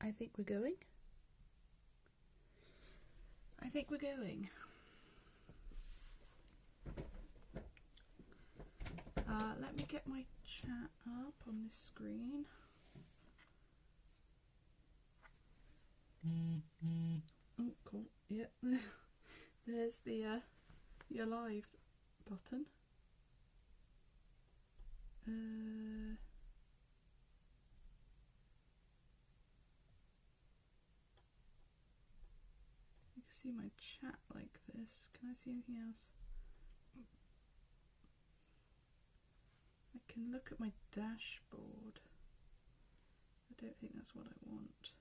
I think we're going. I think we're going. Let me get my chat up on this screen. Oh, cool. Yeah, there's the your live button. You can see my chat like this. Can I see anything else? I can look at my dashboard. I don't think that's what I want.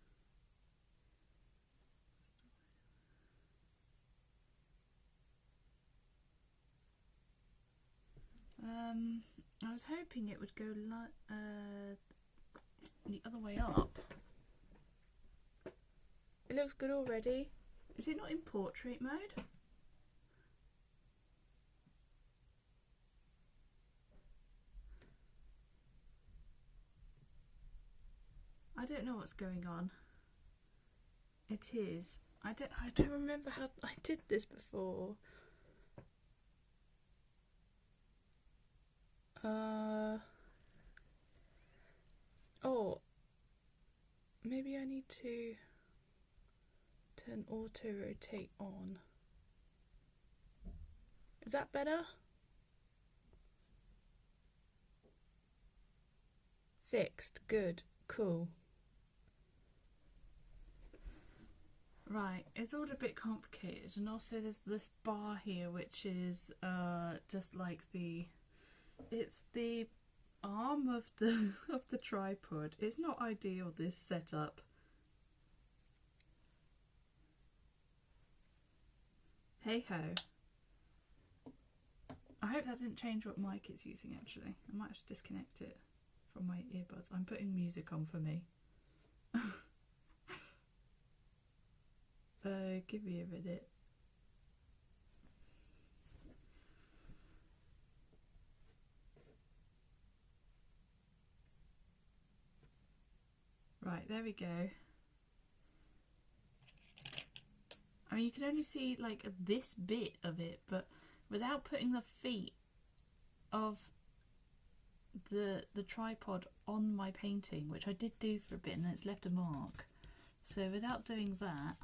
I was hoping it would go the other way up. It looks good already. Is it not in portrait mode? I don't know what's going on. It is. I don't remember how I did this before. Oh, maybe I need to turn auto rotate on. Is that better? Fixed. Good. Cool. Right, it's all a bit complicated, and also there's this bar here which is just like it's the arm of the tripod. It's not ideal, this setup. Hey ho. I hope that didn't change what mic it's using actually. I might have to disconnect it from my earbuds. I'm putting music on for me. Give me a minute. Right, there we go. I mean, you can only see like this bit of it, but without putting the feet of the tripod on my painting, which I did do for a bit and it's left a mark. So without doing that,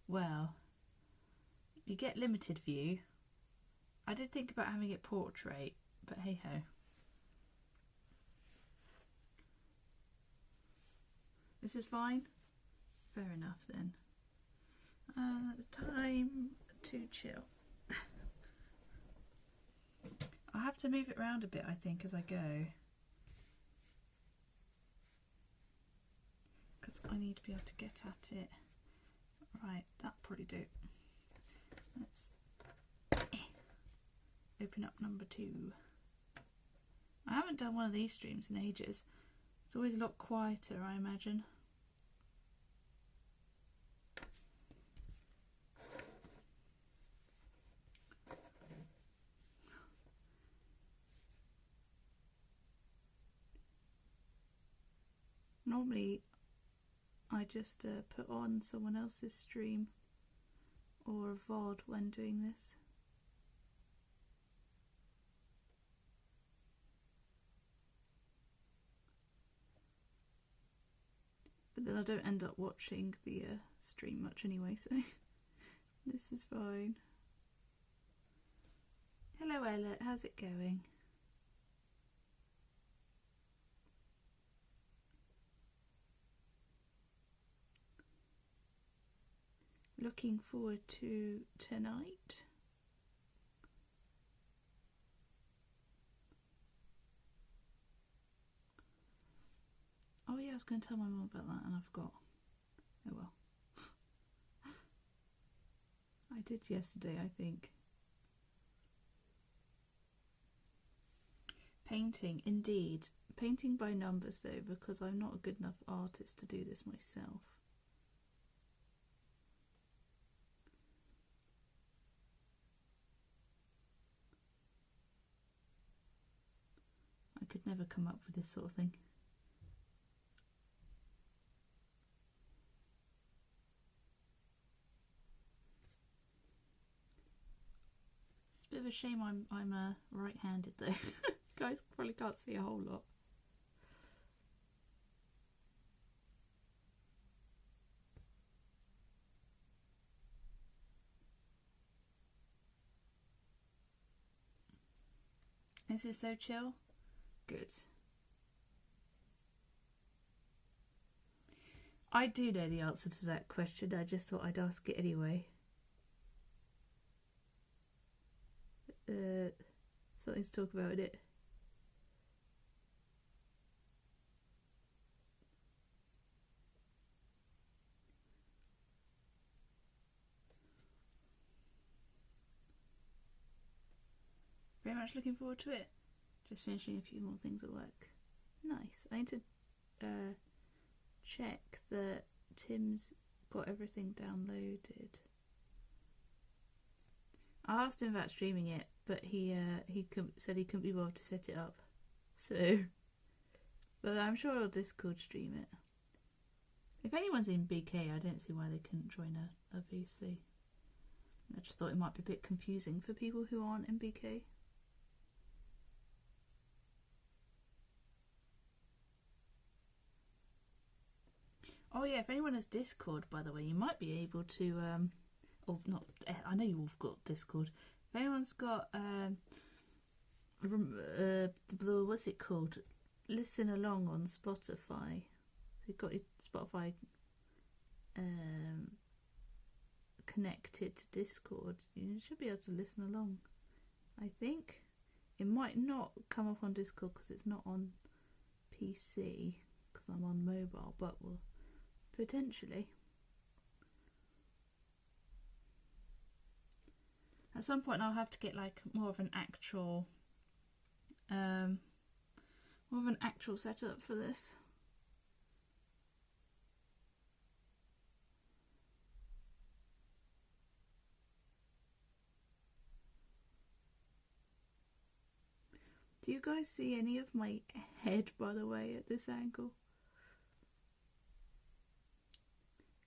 well, you get limited view. I did think about having it portrait, but hey ho. This is fine? Fair enough then. Time to chill. I have to move it around a bit, I think, as I go. Because I need to be able to get at it. Right, that'll probably do. Let's open up number 2. I haven't done one of these streams in ages. It's always a lot quieter, I imagine. Normally I just put on someone else's stream or a VOD when doing this. But then I don't end up watching the stream much anyway, so this is fine. Hello Ella, how's it going? Looking forward to tonight. Oh yeah, I was going to tell my mum about that and I forgot. Oh well. I did yesterday, I think. Painting, indeed. Painting by numbers though, because I'm not a good enough artist to do this myself. I could never come up with this sort of thing. a shame I'm right-handed though. Guys probably can't see a whole lot. This is so chill. Good. I do know the answer to that question. I just thought I'd ask it anyway. Something to talk about in it. Very much looking forward to it. Just finishing a few more things at work. Nice. I need to check that Tim's got everything downloaded. I asked him about streaming it, but he said he couldn't be bothered to set it up. So, but I'm sure he'll Discord stream it. If anyone's in BK, I don't see why they couldn't join a VC. I just thought it might be a bit confusing for people who aren't in BK. Oh yeah, if anyone has Discord, by the way, you might be able to, or not, I know you've got Discord. If anyone's got, what's it called? Listen along on Spotify. So you've got your Spotify connected to Discord. You should be able to listen along. I think it might not come up on Discord because it's not on PC because I'm on mobile, but we'll potentially. At some point I'll have to get like more of an actual setup for this. Do you guys see any of my head, by the way, at this angle?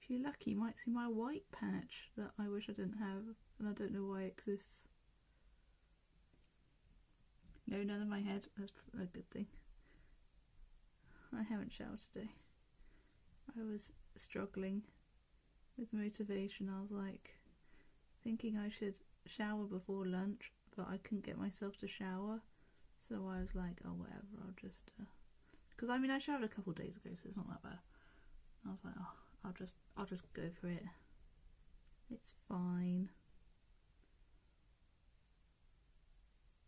If you're lucky, you might see my white patch that I wish I didn't have, and I don't know why it exists. No, none of my head. That's a good thing. I haven't showered today. I was struggling with motivation. I was like thinking I should shower before lunch, but I couldn't get myself to shower. So I was like, oh whatever, I'll just because I mean I showered a couple of days ago, so it's not that bad. I was like, oh, I'll just go for it. It's fine.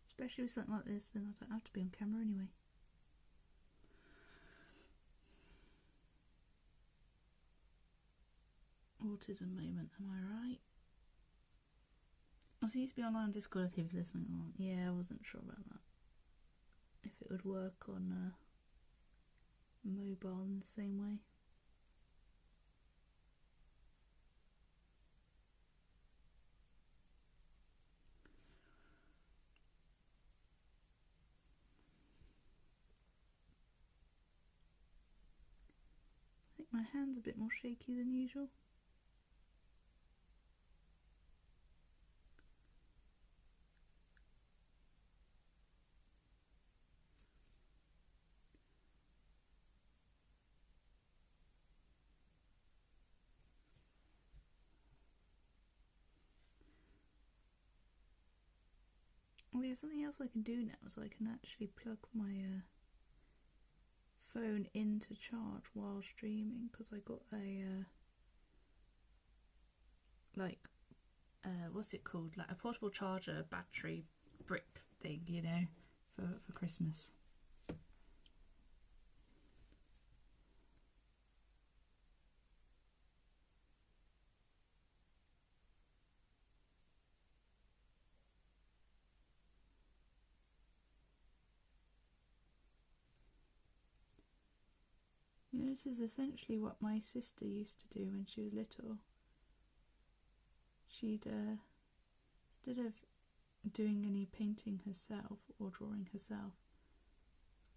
Especially with something like this, then I don't have to be on camera anyway. Autism moment, am I right? I used to be online on Discord if you're listening along. Yeah, I wasn't sure about that. If it would work on mobile in the same way. I think my hand's a bit more shaky than usual. Oh yeah, something else I can do now is I can actually plug my phone into charge while streaming, because I got a what's it called, like a portable charger battery brick thing, you know, for Christmas. You know, this is essentially what my sister used to do when she was little. She'd, instead of doing any painting herself or drawing herself,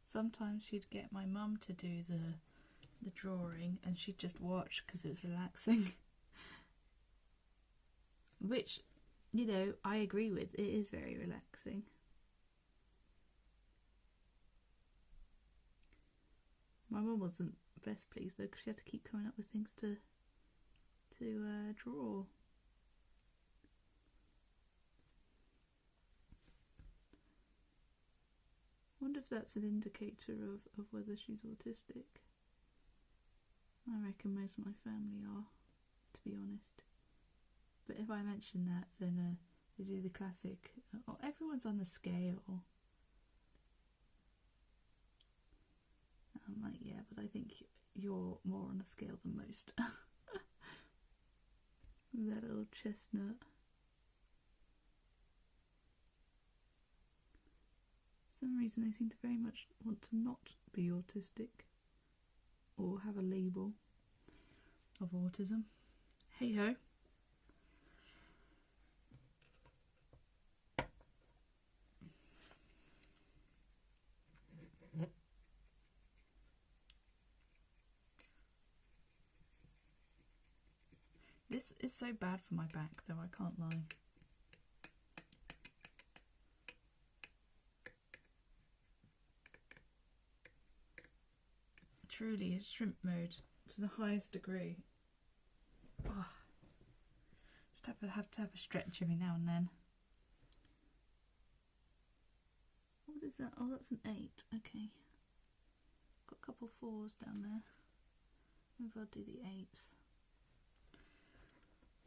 sometimes she'd get my mum to do the drawing and she'd just watch because it was relaxing. Which you know, I agree with. It is very relaxing. My mum wasn't best pleased though, because she had to keep coming up with things to draw. I wonder if that's an indicator of whether she's autistic. I reckon most of my family are, to be honest. But if I mention that, then they do the classic, oh, everyone's on a scale. I'm like, yeah, but I think you're more on a scale than most. That old chestnut. For some reason they seem to very much want to not be autistic or have a label of autism. Hey ho. This is so bad for my back though, I can't lie. Truly, it's shrimp mode to the highest degree. Oh, just have to have a stretch every now and then. What is that? Oh, that's an 8. Okay. Got a couple 4s down there. Maybe I'll do the 8s.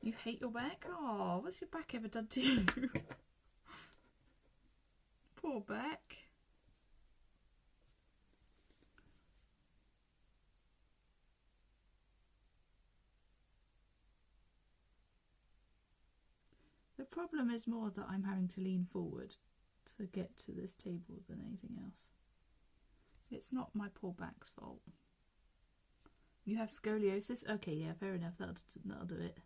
You hate your back? Oh, what's your back ever done to you? Poor back. The problem is more that I'm having to lean forward to get to this table than anything else. It's not my poor back's fault. You have scoliosis? Okay, yeah, fair enough, that'll do it.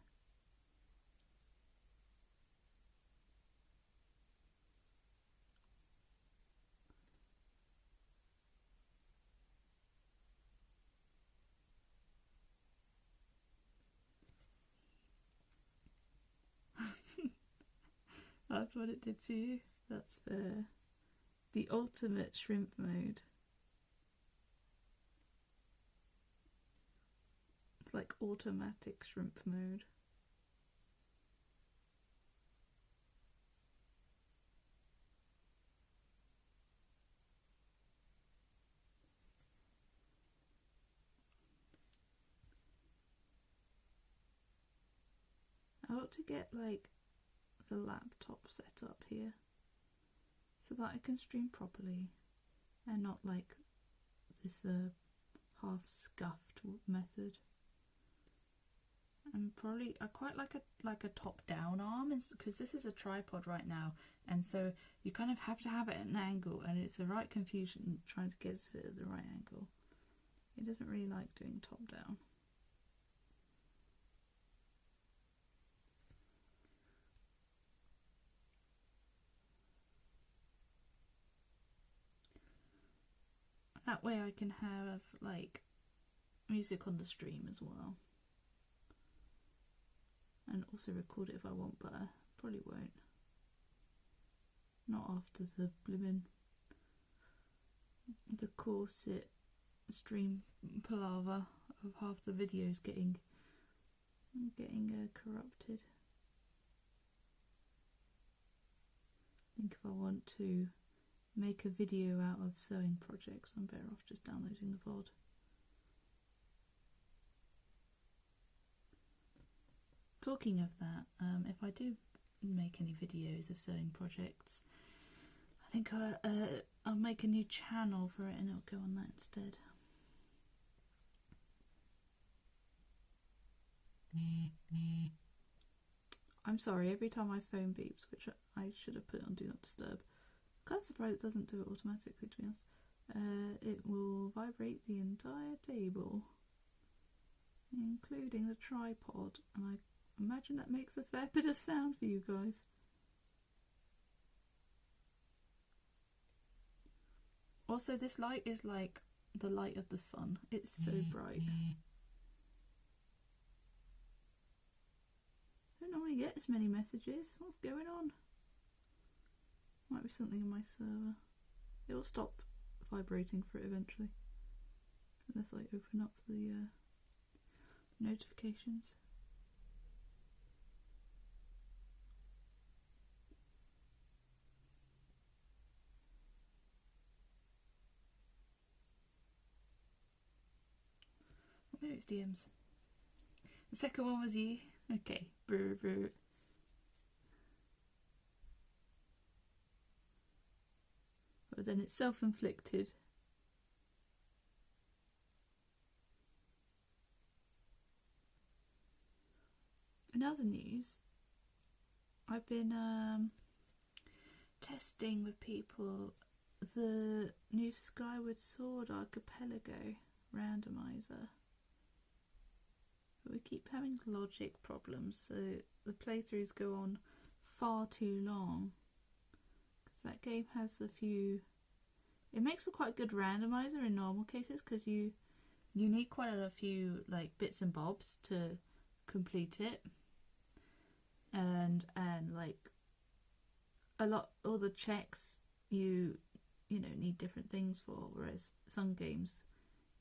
That's what it did to you. That's fair. The ultimate shrimp mode. It's like automatic shrimp mode. I ought to get like the laptop set up here so that I can stream properly and not like this half scuffed method. And probably I quite like a top down arm, because this is a tripod right now, and so you kind of have to have it at an angle, and it's a right confusion trying to get it at the right angle. It doesn't really like doing top down. That way I can have like music on the stream as well. And also record it if I want, but I probably won't. Not after the blimmin' the corset stream palaver of half the videos getting corrupted. I think if I want to make a video out of sewing projects, I'm better off just downloading the VOD. Talking of that, if I do make any videos of sewing projects, I think I'll make a new channel for it and it'll go on that instead. I'm sorry, every time my phone beeps, which I should have put on Do Not Disturb. I'm kind of surprised it doesn't do it automatically, to be honest. It will vibrate the entire table, including the tripod, and I imagine that makes a fair bit of sound for you guys. Also, this light is like the light of the sun. It's so bright. I don't know normally get as many messages. What's going on? Might be something in my server. It will stop vibrating for it eventually. Unless I open up the notifications. Maybe it's DMs. The second one was you. Okay. Brr, brr. But then it's self-inflicted. In other news, I've been testing with people the new Skyward Sword Archipelago randomizer. But we keep having logic problems, so the playthroughs go on far too long. Because that game has a few... It makes a quite good randomizer in normal cases, because you need quite a few like bits and bobs to complete it. And like all the checks you know need different things for, whereas some games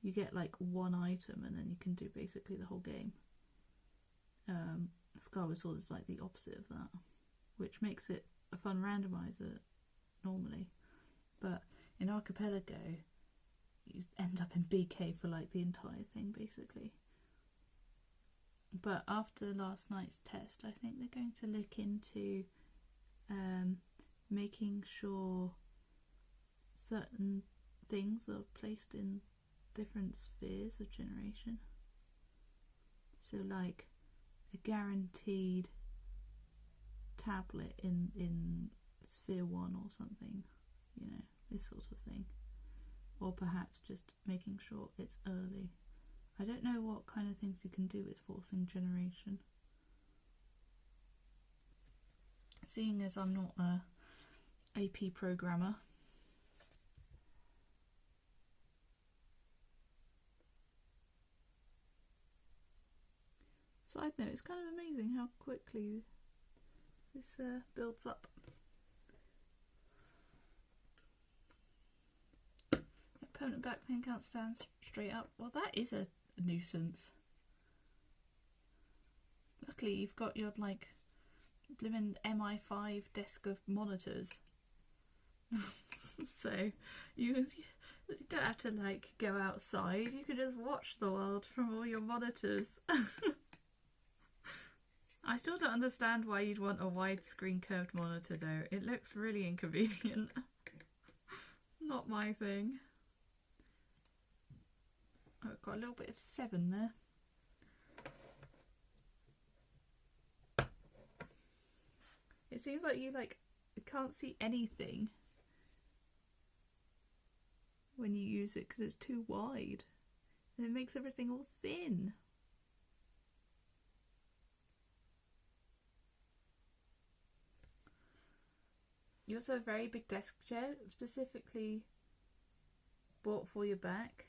you get like one item and then you can do basically the whole game. Skyward Sword is like the opposite of that, which makes it a fun randomizer normally, but in Archipelago you end up in BK for like the entire thing basically. But after last night's test, I think they're going to look into making sure certain things are placed in different spheres of generation. So like a guaranteed tablet in sphere 1 or something, you know, this sort of thing. Or perhaps just making sure it's early. I don't know what kind of things you can do with forcing generation. Seeing as I'm not a AP programmer. Side note, it's kind of amazing how quickly this builds up. Permanent back pain can't stand straight up. Well, that is a nuisance. Luckily you've got your like blimmin' MI5 desk of monitors. So you don't have to like go outside, you can just watch the world from all your monitors. I still don't understand why you'd want a widescreen curved monitor though. It looks really inconvenient. Not my thing. Oh, I've got a little bit of 7 there. It seems like you can't see anything when you use it because it's too wide and it makes everything all thin. You also have a very big desk chair specifically bought for your back.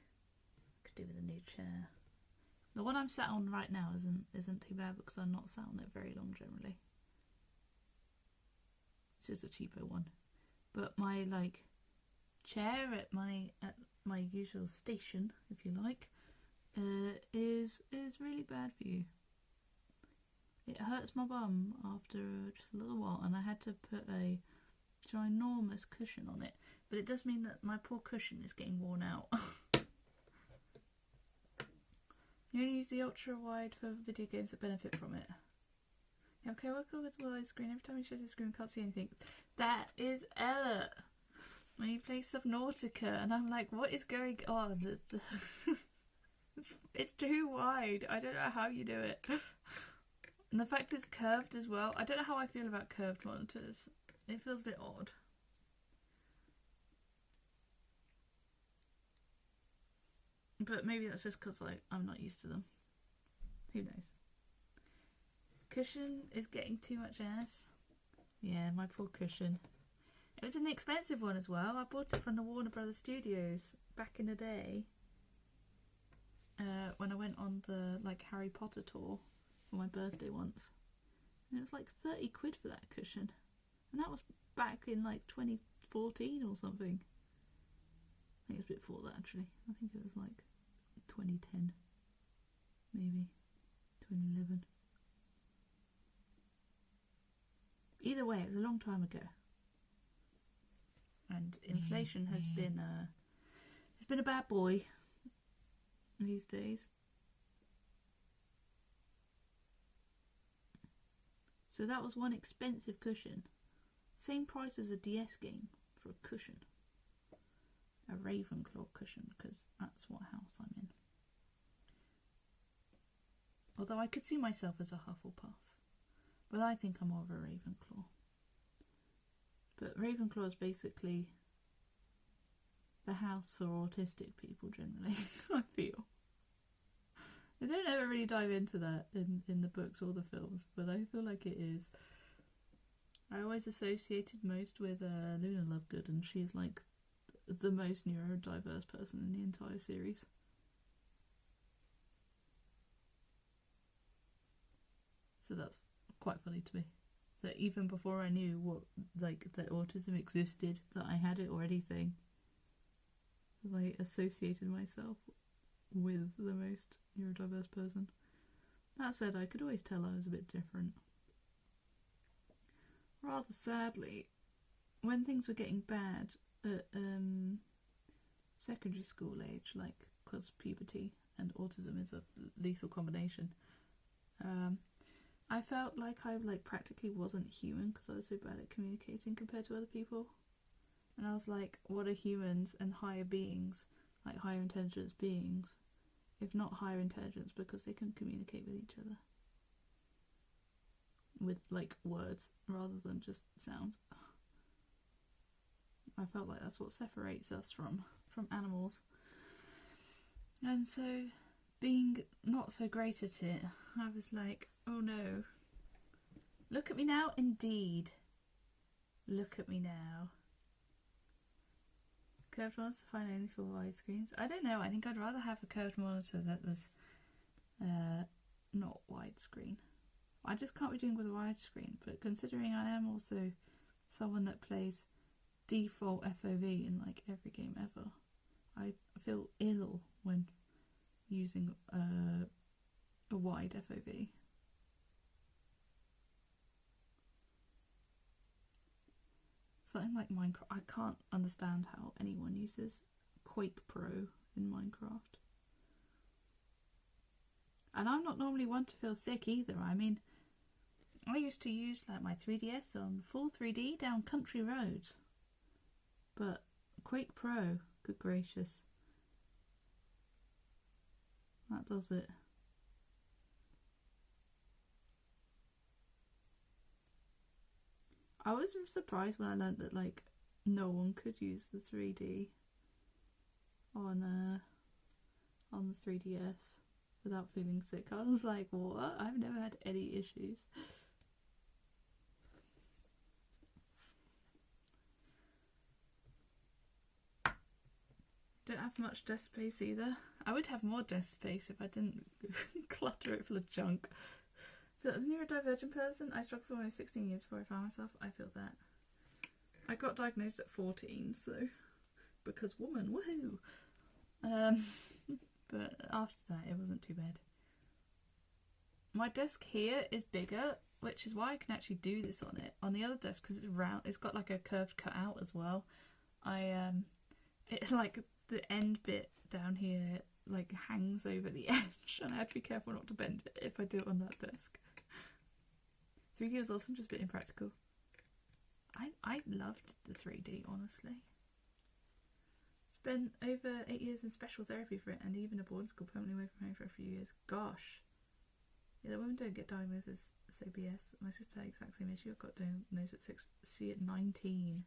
Could do with a new chair. The one I'm sat on right now isn't too bad because I'm not sat on it very long generally. It's just a cheaper one. But my like chair at my usual station, if you like, is really bad for you. It hurts my bum after just a little while, and I had to put a ginormous cushion on it. But it does mean that my poor cushion is getting worn out. You only use the ultra wide for video games that benefit from it. Yeah, okay, welcome with the wide screen. Every time you show the screen, I can't see anything. That is Ella. When you play Subnautica, and I'm like, what is going on? It's too wide. I don't know how you do it. And the fact it's curved as well. I don't know how I feel about curved monitors. It feels a bit odd. But maybe that's just because I'm not used to them. Who knows? Cushion is getting too much ass. Yeah, my poor cushion. It was an expensive one as well. I bought it from the Warner Brothers Studios back in the day. When I went on the Harry Potter tour for my birthday once. And it was like 30 quid for that cushion. And that was back in like 2014 or something. I think it was a bit before that actually. I think it was like 2010, maybe 2011. Either way, it was a long time ago. And inflation has been it's been a bad boy these days. So that was one expensive cushion. Same price as a DS game for a cushion. A Ravenclaw cushion, because that's what house I'm in. Although I could see myself as a Hufflepuff. But I think I'm more of a Ravenclaw. But Ravenclaw is basically the house for autistic people generally, I feel. They don't ever really dive into that in the books or the films, but I feel like it is. I always associated most with Luna Lovegood, and she's like the most neurodiverse person in the entire series. So that's quite funny to me. That even before I knew what, like, that autism existed, that I had it or anything, I associated myself with the most neurodiverse person. That said, I could always tell I was a bit different. Rather sadly, when things were getting bad at secondary school age, like, because puberty and autism is a lethal combination, I felt like I practically wasn't human because I was so bad at communicating compared to other people. And I was like, what are humans and higher beings, like higher intelligence beings, if not higher intelligence because they can communicate with each other with like words rather than just sounds. I felt like that's what separates us from animals. And so being not so great at it, I was like, oh no, look at me now, indeed, look at me now. Curved monitors fine only for widescreens. I don't know, I think I'd rather have a curved monitor that was not widescreen. I just can't be doing with a widescreen, but considering I am also someone that plays default FOV in like every game ever, I feel ill when using a wide FOV. Something like Minecraft, I can't understand how anyone uses Quake Pro in Minecraft. And I'm not normally one to feel sick either. I mean, I used to use like my 3DS on full 3D down country roads. But Quake Pro, good gracious, that does it. I was surprised when I learnt that like no one could use the 3D on the 3DS without feeling sick. I was like, what? I've never had any issues. Don't have much desk space either. I would have more desk space if I didn't clutter it full of junk. But as a neurodivergent person, I struggled for almost 16 years before I found myself. I feel that. I got diagnosed at 14, so because woman, woohoo! But after that, it wasn't too bad. My desk here is bigger, which is why I can actually do this on it. On the other desk, because it's round, it's got like a curved cutout as well. It like the end bit down here like hangs over the edge, and I have to be careful not to bend it if I do it on that desk. 3D was awesome, just a bit impractical. I loved the 3D, honestly. Spent over 8 years in special therapy for it, and even a boarding school permanently away from home for a few years. Gosh. Yeah, the women don't get diagnosed as ABS. My sister had the exact same issue. I got diagnosed at 6, she at 19.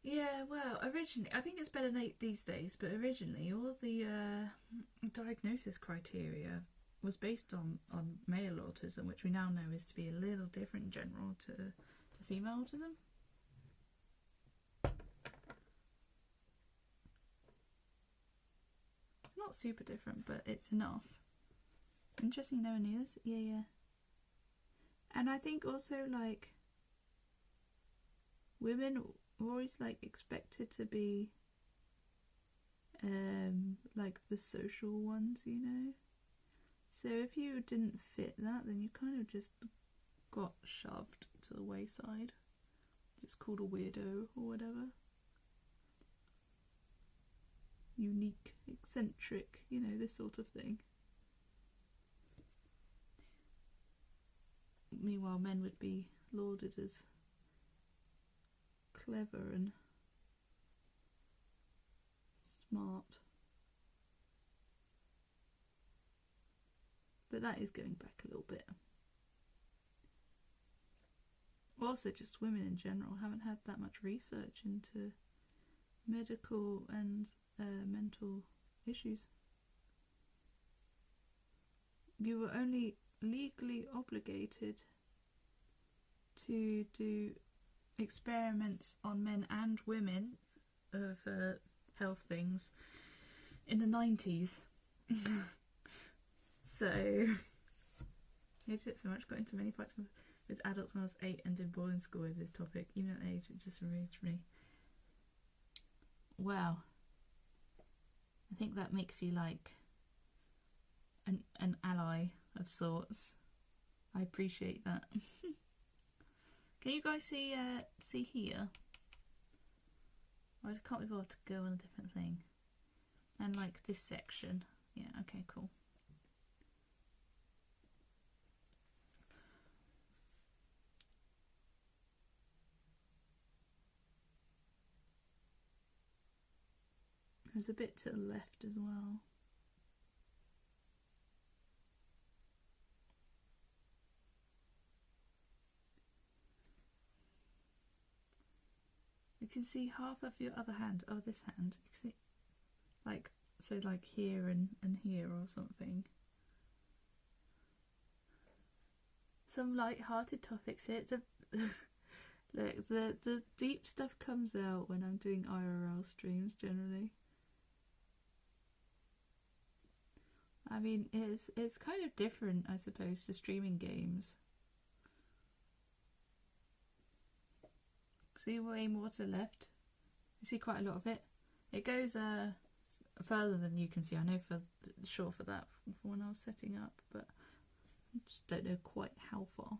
Yeah, well, originally, I think it's better these days, but originally all the diagnosis criteria was based on male autism, which we now know is to be a little different in general to female autism. It's not super different, but it's enough. Interesting, no one knew this? Yeah. And I think also, like, women are always, like, expected to be like the social ones, you know? So if you didn't fit that, then you kind of just got shoved to the wayside. Just called a weirdo or whatever. Unique, eccentric, you know, this sort of thing. Meanwhile, men would be lauded as clever and smart. But that is going back a little bit. Also, just women in general haven't had that much research into medical and mental issues. You were only legally obligated to do experiments on men and women of health things in the 90s. So I hated it so much, got into many fights with adults when I was 8 and did boarding school over this topic, even at age it just enraged me. Wow. I think that makes you like an ally of sorts. I appreciate that. Can you guys see here? I can't be bothered to go on a different thing. And like this section. Yeah, okay, cool. There's a bit to the left as well. You can see half of your other hand. Oh, this hand. You can see, like, so like here and here or something. Some light-hearted topics here. It's a look, the deep stuff comes out when I'm doing IRL streams generally. I mean, it's kind of different, I suppose, to streaming games. See way more to the left. You see quite a lot of it. It goes further than you can see. I know for sure for that from when I was setting up, but I just don't know quite how far.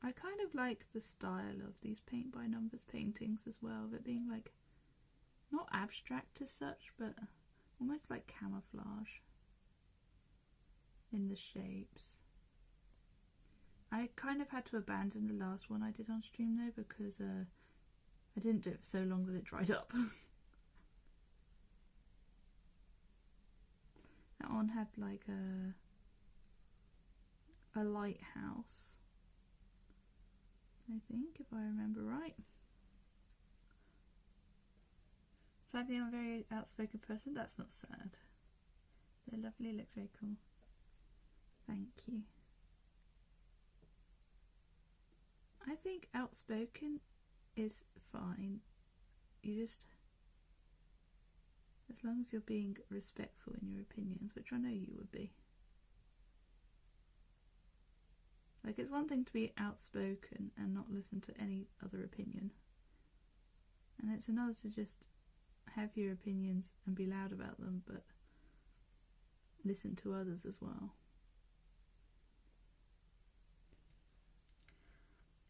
I kind of like the style of these paint by numbers paintings as well, of it being like not abstract as such, but almost like camouflage in the shapes. I kind of had to abandon the last one I did on stream though, because I didn't do it for so long that it dried up. That one had like a lighthouse, I think, if I remember right. Sadly, I'm a very outspoken person. That's not sad. They're lovely, looks very cool. Thank you. I think outspoken is fine. You just, as long as you're being respectful in your opinions, which I know you would be. Like, it's one thing to be outspoken and not listen to any other opinion. And it's another to just have your opinions and be loud about them, but listen to others as well.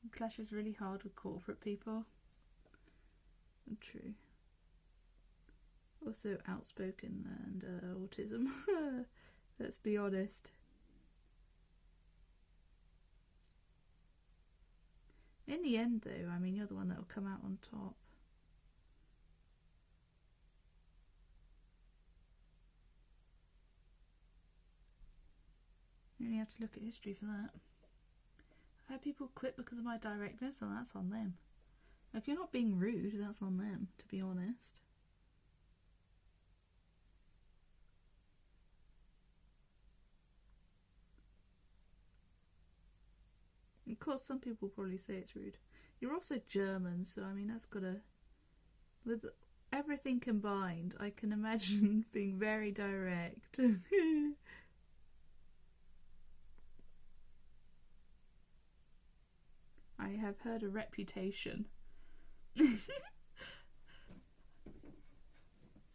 It clashes really hard with corporate people. True. Also outspoken and autism. Let's be honest. In the end though, I mean, you're the one that will come out on top. You only have to look at history for that. I've had people quit because of my directness, so that's on them. If you're not being rude, that's on them, to be honest. Of course, some people probably say it's rude. You're also German, so I mean, that's gotta... With everything combined, I can imagine being very direct. I have heard a reputation.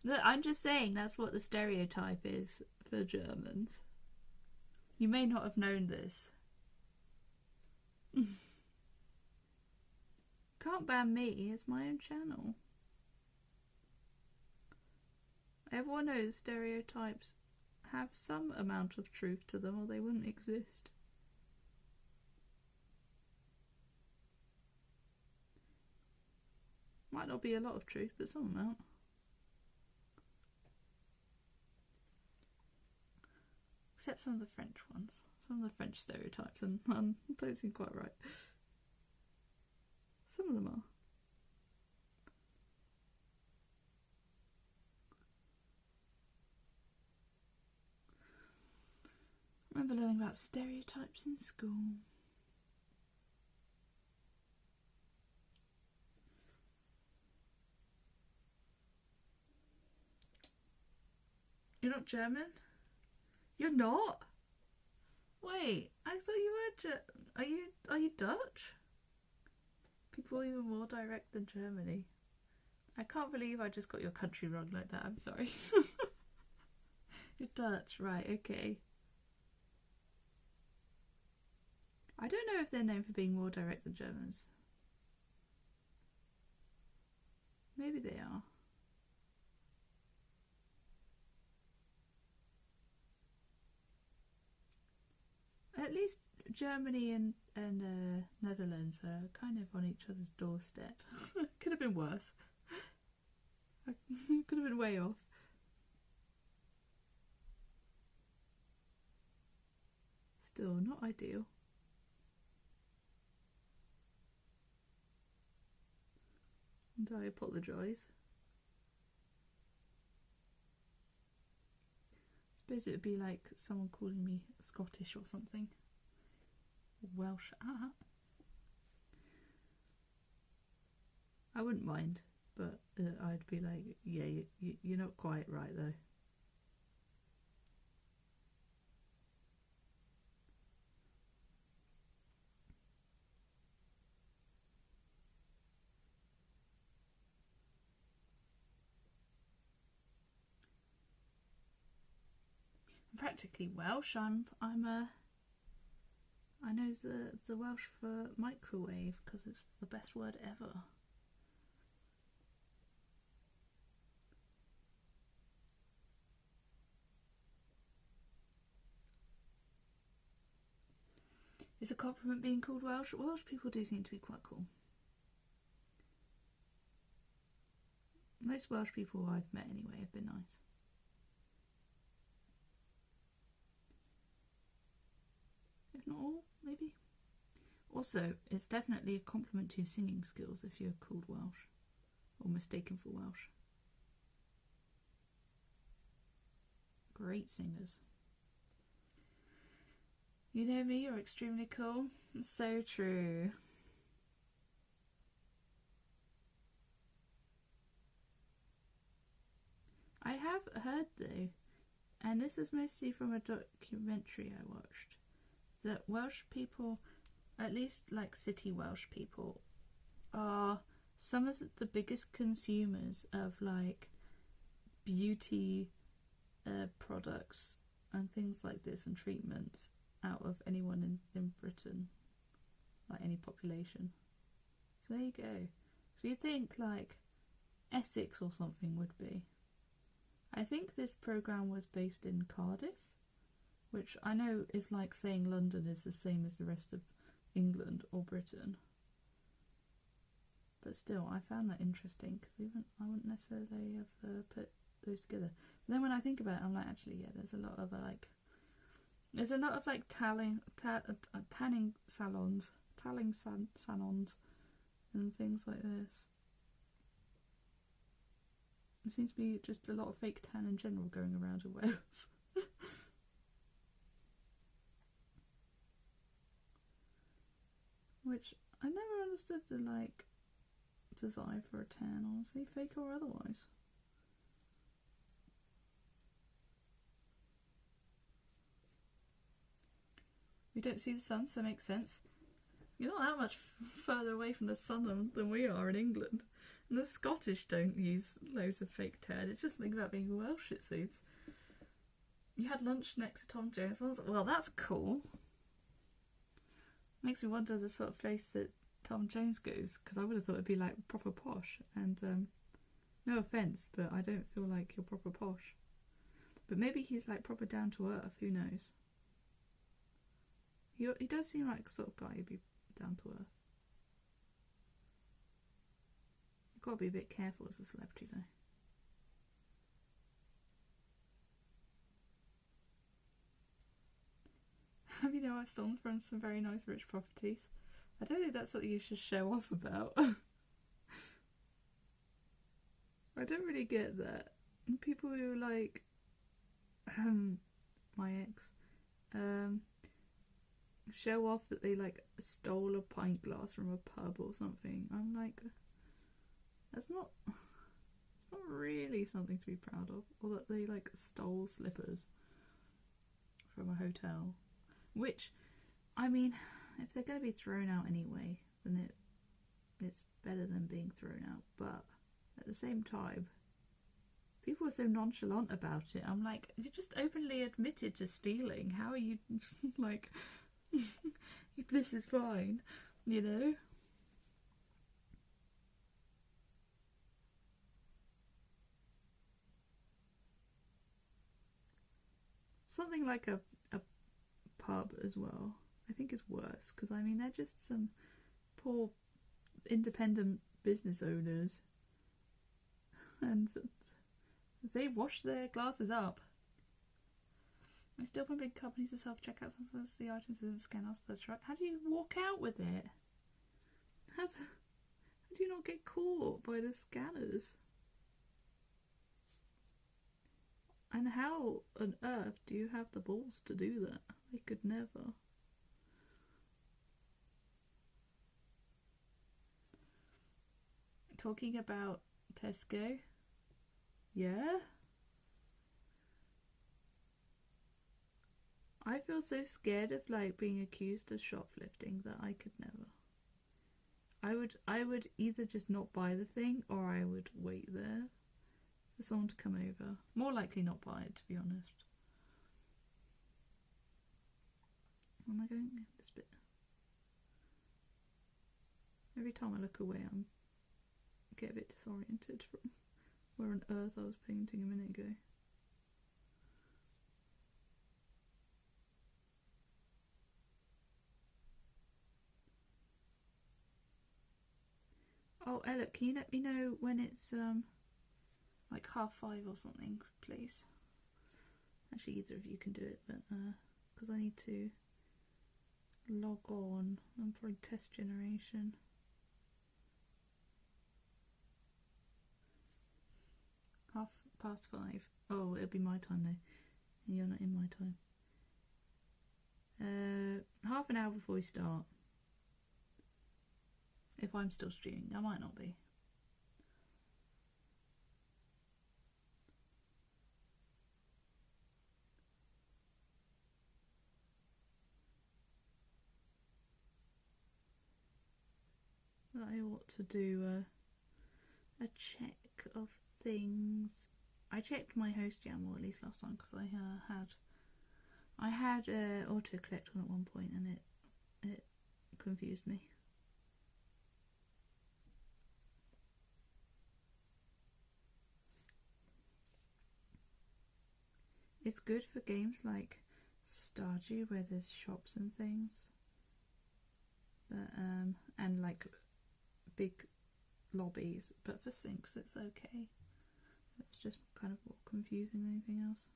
Look, I'm just saying that's what the stereotype is for Germans. You may not have known this. Can't ban me, it's my own channel. Everyone knows stereotypes have some amount of truth to them or they wouldn't exist. Might not be a lot of truth, but some amount. Except some of the French ones. Some of the French stereotypes and don't seem quite right. Some of them are. I remember learning about stereotypes in school. You're not German? You're not? Wait, I thought you were are you Dutch? People are even more direct than Germany. I can't believe I just got your country wrong like that, I'm sorry. You're Dutch, right, okay. I don't know if they're known for being more direct than Germans. Maybe they are. At least Germany and Netherlands are kind of on each other's doorstep. Could have been worse. Could have been way off. Still not ideal. And I apologise. I suppose it would be like someone calling me Scottish or something. Welsh. I wouldn't mind, but I'd be like, yeah, you're not quite right though. I'm practically Welsh. I know the Welsh for microwave because it's the best word ever. It's a compliment being called Welsh. Welsh people do seem to be quite cool. Most Welsh people I've met anyway have been nice. If not all, maybe. Also, it's definitely a compliment to your singing skills if you're called Welsh or mistaken for Welsh. Great singers. You know me, you're extremely cool. So true. I have heard though, and this is mostly from a documentary I watched, that Welsh people, at least like city Welsh people, are some of the biggest consumers of like beauty products and things like this and treatments out of anyone in Britain, like any population. So there you go. So you think like Essex or something would be. I think this programme was based in Cardiff, which I know is like saying London is the same as the rest of England or Britain. But still, I found that interesting because I wouldn't necessarily have put those together. But then when I think about it, I'm like, actually, yeah, there's a lot of tanning salons, salons, and things like this. There seems to be just a lot of fake tan in general going around in Wales. Which I never understood the desire for a tan, honestly, fake or otherwise. We don't see the sun, so it makes sense. You're not that much further away from the sun than we are in England. And the Scottish don't use loads of fake tan. It's just think about being Welsh, it seems. You had lunch next to Tom Jones. Well, that's cool. Makes me wonder the sort of place that Tom Jones goes, because I would have thought it'd be like proper posh. And no offence, but I don't feel like you're proper posh. But maybe he's like proper down to earth. Who knows? He does seem like the sort of guy who'd be down to earth. You've got to be a bit careful as a celebrity, though. You know, I've stolen from some very nice rich properties. I don't think that's something you should show off about. I don't really get that. People who like my ex show off that they like stole a pint glass from a pub or something. I'm like, it's not really something to be proud of. Or that they like stole slippers from a hotel. Which, I mean, if they're going to be thrown out anyway, then it's better than being thrown out. But at the same time, people are so nonchalant about it. I'm like, you just openly admitted to stealing. How are you just like, this is fine, you know? Something like a pub as well, I think is worse, because I mean they're just some poor independent business owners and they wash their glasses up. I still from big companies to self-checkout sometimes the items and scan us the truck. How do you walk out with it? How do you not get caught by the scanners? And how on earth do you have the balls to do that? I could never. Talking about Tesco. Yeah? I feel so scared of like being accused of shoplifting that I could never. I would either just not buy the thing or I would wait there for someone to come over. More likely not buy it, to be honest. Where am I going? This bit. Every time I look away, I get a bit disoriented from where on earth I was painting a minute ago. Oh, Ella, can you let me know when it's like 5:30 or something, please? Actually, either of you can do it, but because I need to log on. I'm probably test generation. 5:30. Oh, it'll be my time though. And you're not in my time. Half an hour before we start. If I'm still streaming, I might not be. I ought to do a check of things. I checked my host jam, or at least last time, because I had autocorrect on at one point, and it confused me. It's good for games like Stardew where there's shops and things, but and like big lobbies. But for sinks, it's okay. It's just kind of more confusing than anything else.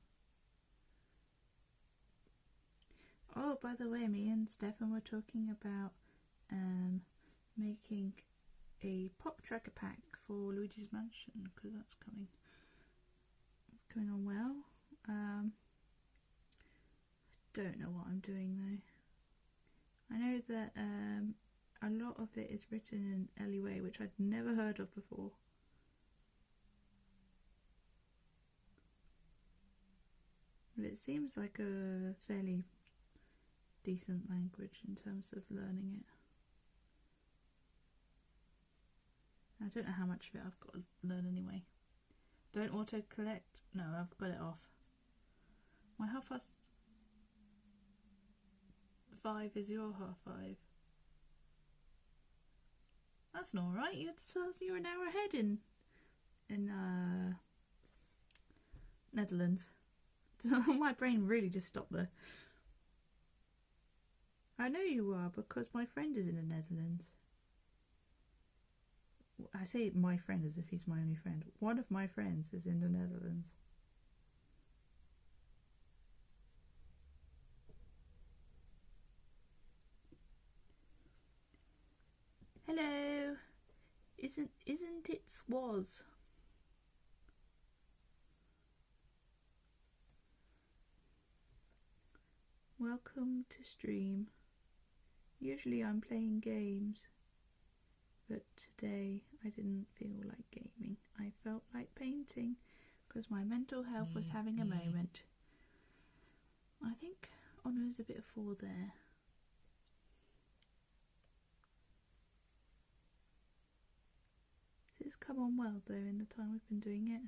Oh, by the way, me and Steffan were talking about making a pop tracker pack for Luigi's Mansion, because that's coming on well. I don't know what I'm doing though. I know that a lot of it is written in LUA, which I'd never heard of before. But it seems like a fairly decent language in terms of learning it. I don't know how much of it I've got to learn anyway. Don't auto-collect. No, I've got it off. My 5:30 is your 5:30. That's not right. You're an hour ahead in Netherlands. My brain really just stopped there. I know you are because my friend is in the Netherlands. I say my friend as if he's my only friend. One of my friends is in the Netherlands. Hello. Isn't it Swaz? Welcome to stream. Usually I'm playing games, but today I didn't feel like gaming. I felt like painting because my mental health was having a moment. I think Honour's a bit of 4 there. It's come on well though in the time we've been doing it.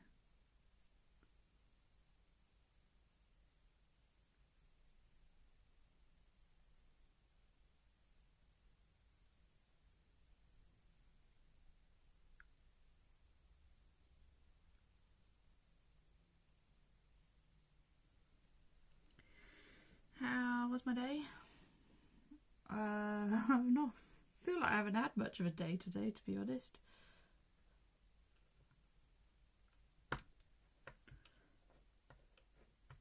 How was my day? I'm not feel like I haven't had much of a day today, to be honest.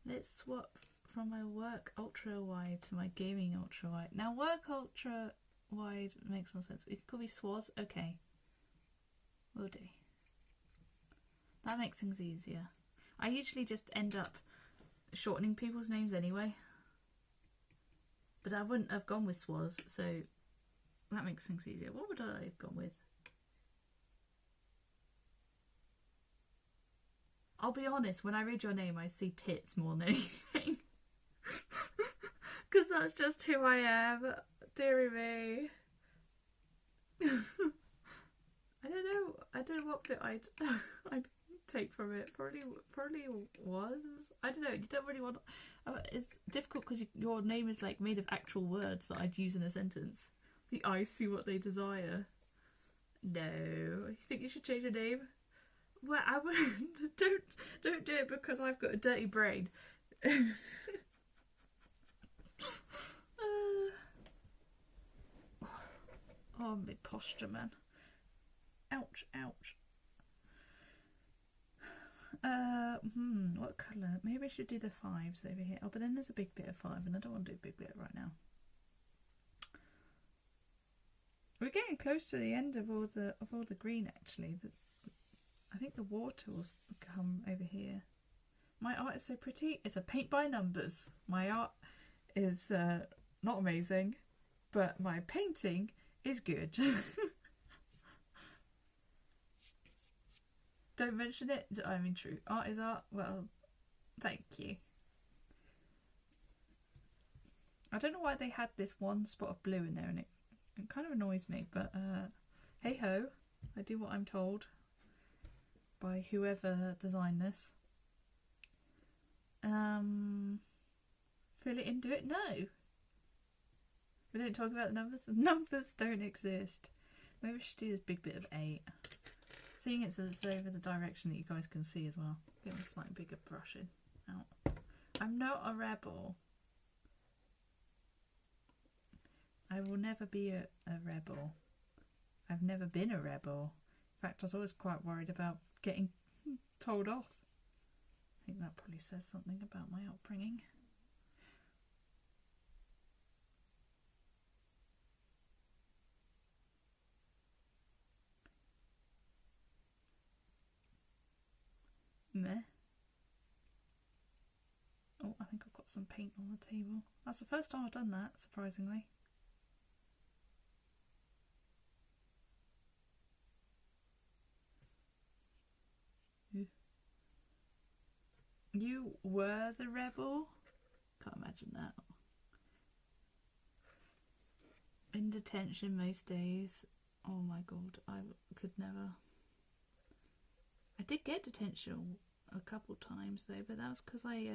Let's swap from my work ultra wide to my gaming ultra wide. Now work ultra wide makes more sense. It could be Swaz. Okay. Will do. That makes things easier. I usually just end up shortening people's names anyway. But I wouldn't have gone with Swaz, so that makes things easier. What would I have gone with? I'll be honest, when I read your name I see tits more than anything. Because that's just who I am. Deary me. I don't know what bit I'd take from it. Probably was. I don't know, you don't really want... it's difficult because your name is like made of actual words that I'd use in a sentence. The eyes see what they desire. No. You think you should change your name? Well, I wouldn't. Don't do it because I've got a dirty brain. Oh, my posture, man. Ouch, ouch. What colour? Maybe I should do the 5s over here. Oh, but then there's a big bit of 5 and I don't want to do a big bit right now. We're getting close to the end of all the green actually. I think the water will come over here. My art is so pretty. It's a paint by numbers. My art is not amazing, but my painting is good. Don't mention it. I mean, true. Art is art. Well, thank you. I don't know why they had this one spot of blue in there, and it kind of annoys me. But hey ho, I do what I'm told by whoever designed this. Fill it in, do it? No. We don't talk about the numbers. The numbers don't exist. Maybe we should do this big bit of 8. Seeing it's over the direction that you guys can see as well. Get a slightly bigger brushing out. I'm not a rebel. I will never be a rebel. I've never been a rebel. In fact, I was always quite worried about getting told off. I think that probably says something about my upbringing. Meh. Oh, I think I've got some paint on the table. That's the first time I've done that, surprisingly. You were the rebel? Can't imagine that. In detention most days. Oh my god, I could never. I did get detention a couple times though, but that was because I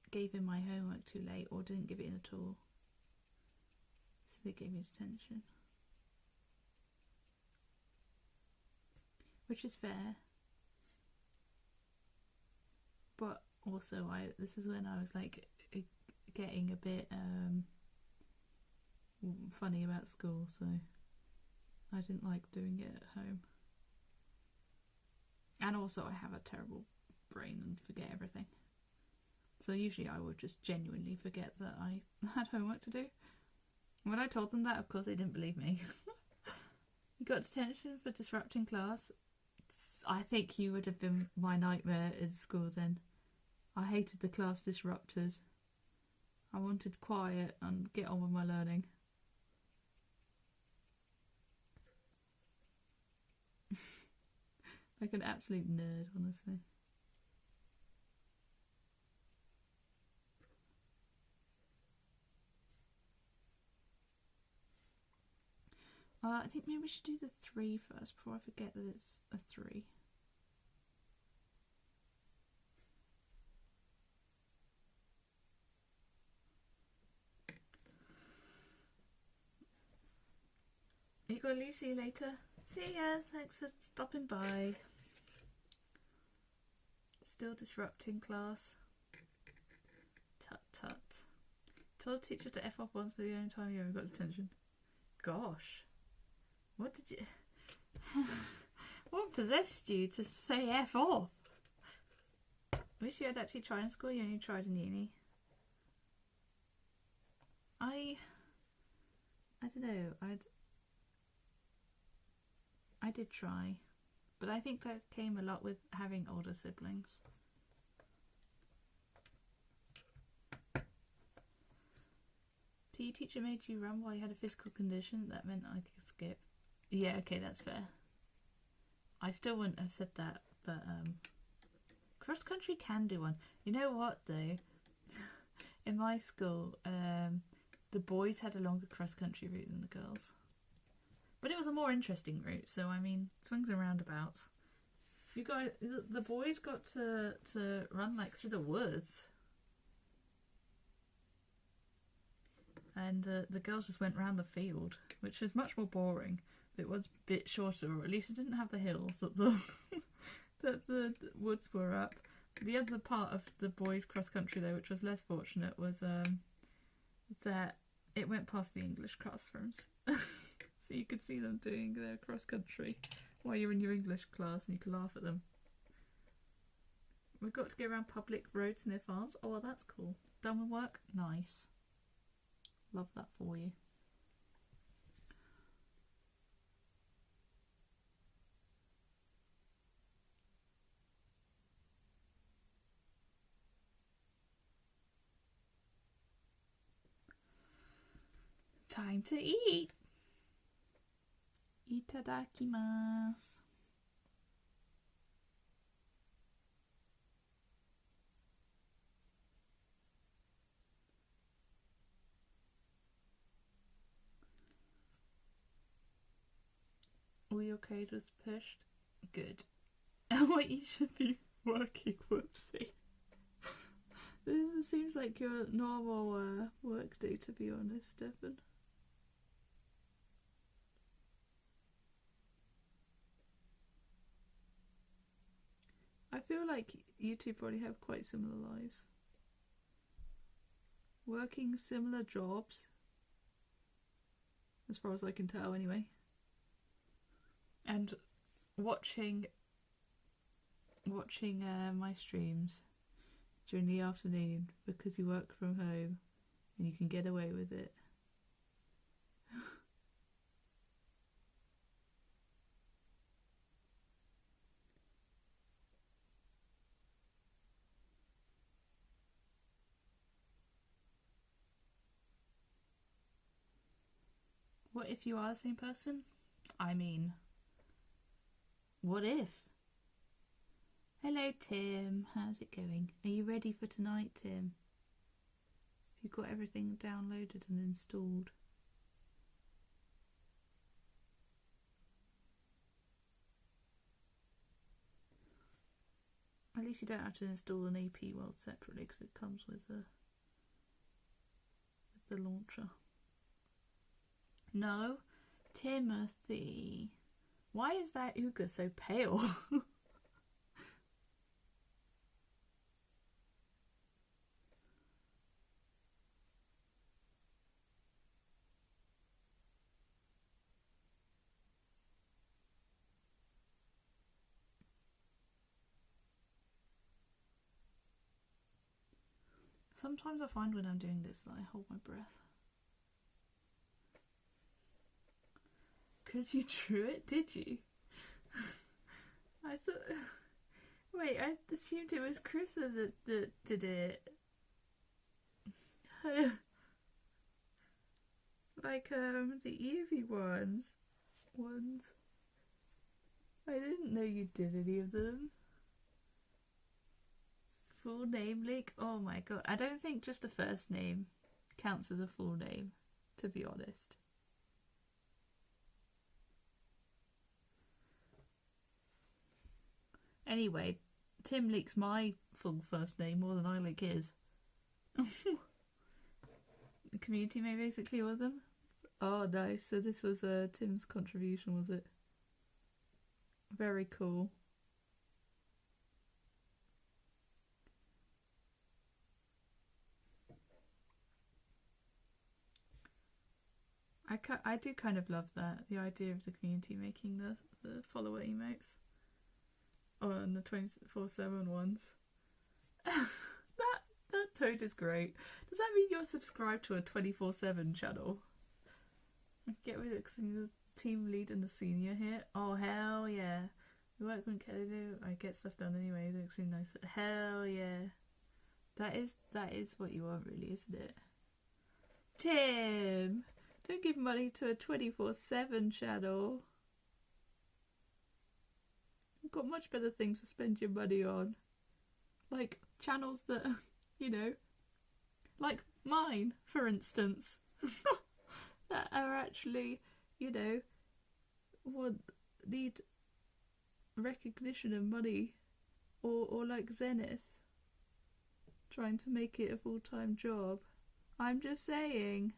gave in my homework too late or didn't give it in at all. So they gave me detention. Which is fair. But also this is when I was like getting a bit funny about school, so I didn't like doing it at home. And also I have a terrible brain and forget everything. So usually I would just genuinely forget that I had homework to do. When I told them that, of course they didn't believe me. You got detention for disrupting class? I think you would have been my nightmare in school then. I hated the class disruptors. I wanted quiet and get on with my learning. Like an absolute nerd, honestly. I think maybe we should do the 3 first before I forget that it's a 3. You gotta leave, see you later. See ya, thanks for stopping by. Still disrupting class. Tut tut. Told teacher to F off once for the only time you ever got detention. Gosh. What did you... What possessed you to say F off? Wish you had actually tried in school, you only tried in uni. I don't know, I did try, but I think that came a lot with having older siblings. PE teacher made you run while you had a physical condition, that meant I could skip. Yeah, okay, that's fair. I still wouldn't have said that, but cross country can do one. You know what though? In my school, the boys had a longer cross country route than the girls. But it was a more interesting route, so I mean, swings and roundabouts. You got the boys got to run like through the woods, and the girls just went round the field, which was much more boring. But it was a bit shorter, or at least it didn't have the hills that the that the woods were up. The other part of the boys' cross country though, which was less fortunate, was that it went past the English classrooms. So you could see them doing their cross country while you're in your English class and you could laugh at them. We've got to go around public roads near farms. Oh, well, that's cool. Done with work? Nice. Love that for you. Time to eat. Itadakimasu. All your code was pushed? Good. And what you should be working, whoopsie. This seems like your normal work day, to be honest, Steffan. I feel like you two probably have quite similar lives. Working similar jobs, as far as I can tell anyway. And watching my streams during the afternoon because you work from home and you can get away with it. What if you are the same person? I mean, what if? Hello Tim, how's it going? Are you ready for tonight, Tim? Have you got everything downloaded and installed? At least you don't have to install an AP World separately because it comes with the launcher. No, Timothy. Why is that Uga so pale? Sometimes I find when I'm doing this that I hold my breath. Because you drew it, did you? I thought... Wait, I assumed it was Chris that did it. Like, the Eevee ones. I didn't know you did any of them. Full name leak? Oh my god. I don't think just the first name counts as a full name, to be honest. Anyway, Tim leaks my full first name more than I leak his. The community made basically all of them? Oh, nice. So this was Tim's contribution, was it? Very cool. I do kind of love that, the idea of the community making the follower emotes. Oh, and the 24/7 ones. that toad is great. Does that mean you're subscribed to a 24/7 channel? Get with it, the team lead and the senior here. Oh, hell yeah. We work when I get stuff done anyway. They're extremely nice. Hell yeah. That is what you want, really, isn't it? Tim! Don't give money to a 24/7 channel. You've got much better things to spend your money on. Like channels that, you know, like mine, for instance, that are actually, you know, would need recognition and money, or like Zenith, trying to make it a full-time job. I'm just saying.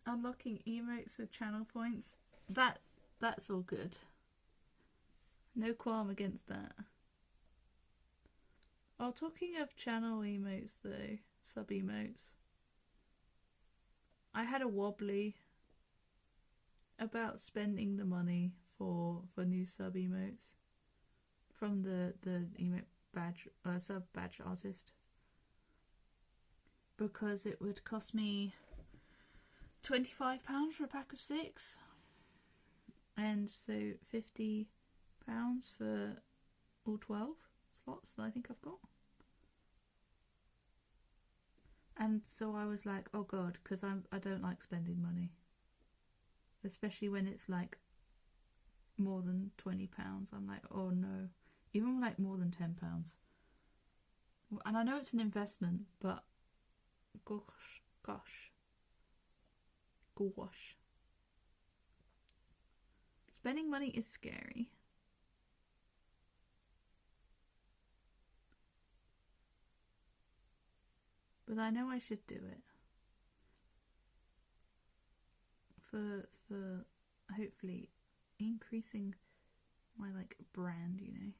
Unlocking emotes with channel points. That's all good. No qualm against that. Oh, talking of channel emotes though, sub emotes. I had a wobbly about spending the money for new sub emotes from the emote badge sub badge artist, because it would cost me £25 for a pack of 6, and so £50 for all 12 slots that I think I've got. And so I was like, oh god, because I don't like spending money, especially when it's like more than £20. I'm like, oh no, even like more than £10. And I know it's an investment, but gosh. Spending money is scary. But I know I should do it. For hopefully increasing my like brand, you know.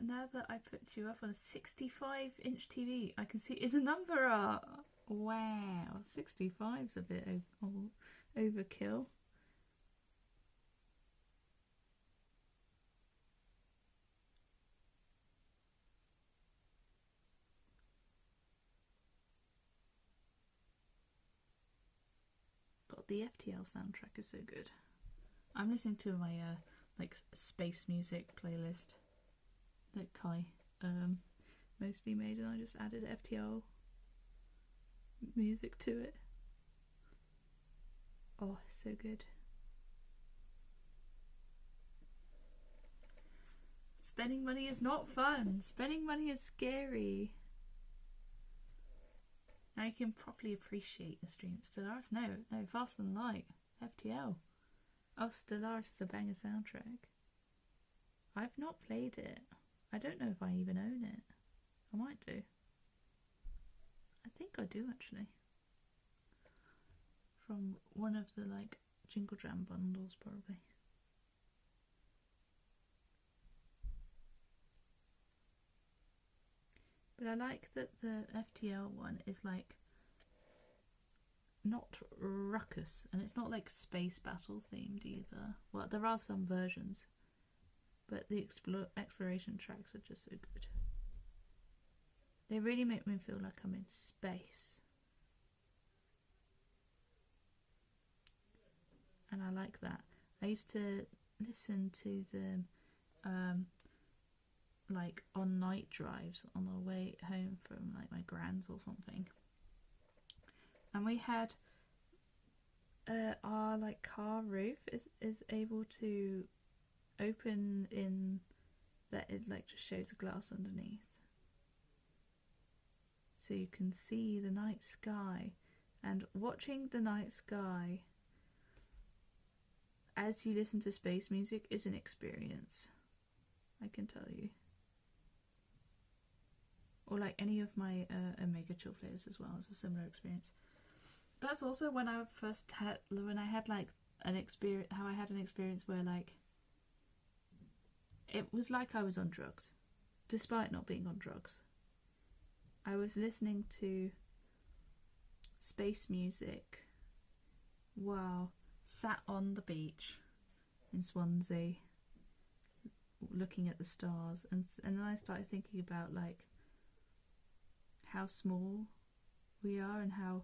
Now that I put you up on a 65-inch TV, I can see is a number up. Wow, 65's a bit overkill. God, the FTL soundtrack is so good. I'm listening to my like space music playlist that Kai mostly made, and I just added FTL music to it. Oh, so good. Spending money is not fun. Spending money is scary. Now you can properly appreciate the stream. Stellaris? No, Faster Than Light. FTL. Oh, Stellaris is a banger soundtrack. I've not played it. I don't know if I even own it. I might do. I think I do actually. From one of the like Jingle Jam bundles probably. But I like that the FTL one is like not ruckus, and it's not like space battle themed either. Well, there are some versions, but the exploration tracks are just so good. They really make me feel like I'm in space. And I like that. I used to listen to them like on night drives on the way home from like my grand's or something. And we had our like car roof is able to open in that it like just shows the glass underneath. So you can see the night sky, and watching the night sky as you listen to space music is an experience, I can tell you. Or like any of my Omega Chill players as well, it's a similar experience. That's also when I first had, when I had like an experience, how I had an experience where like, it was like I was on drugs, despite not being on drugs. I was listening to space music while sat on the beach in Swansea looking at the stars, and then I started thinking about like how small we are, and how,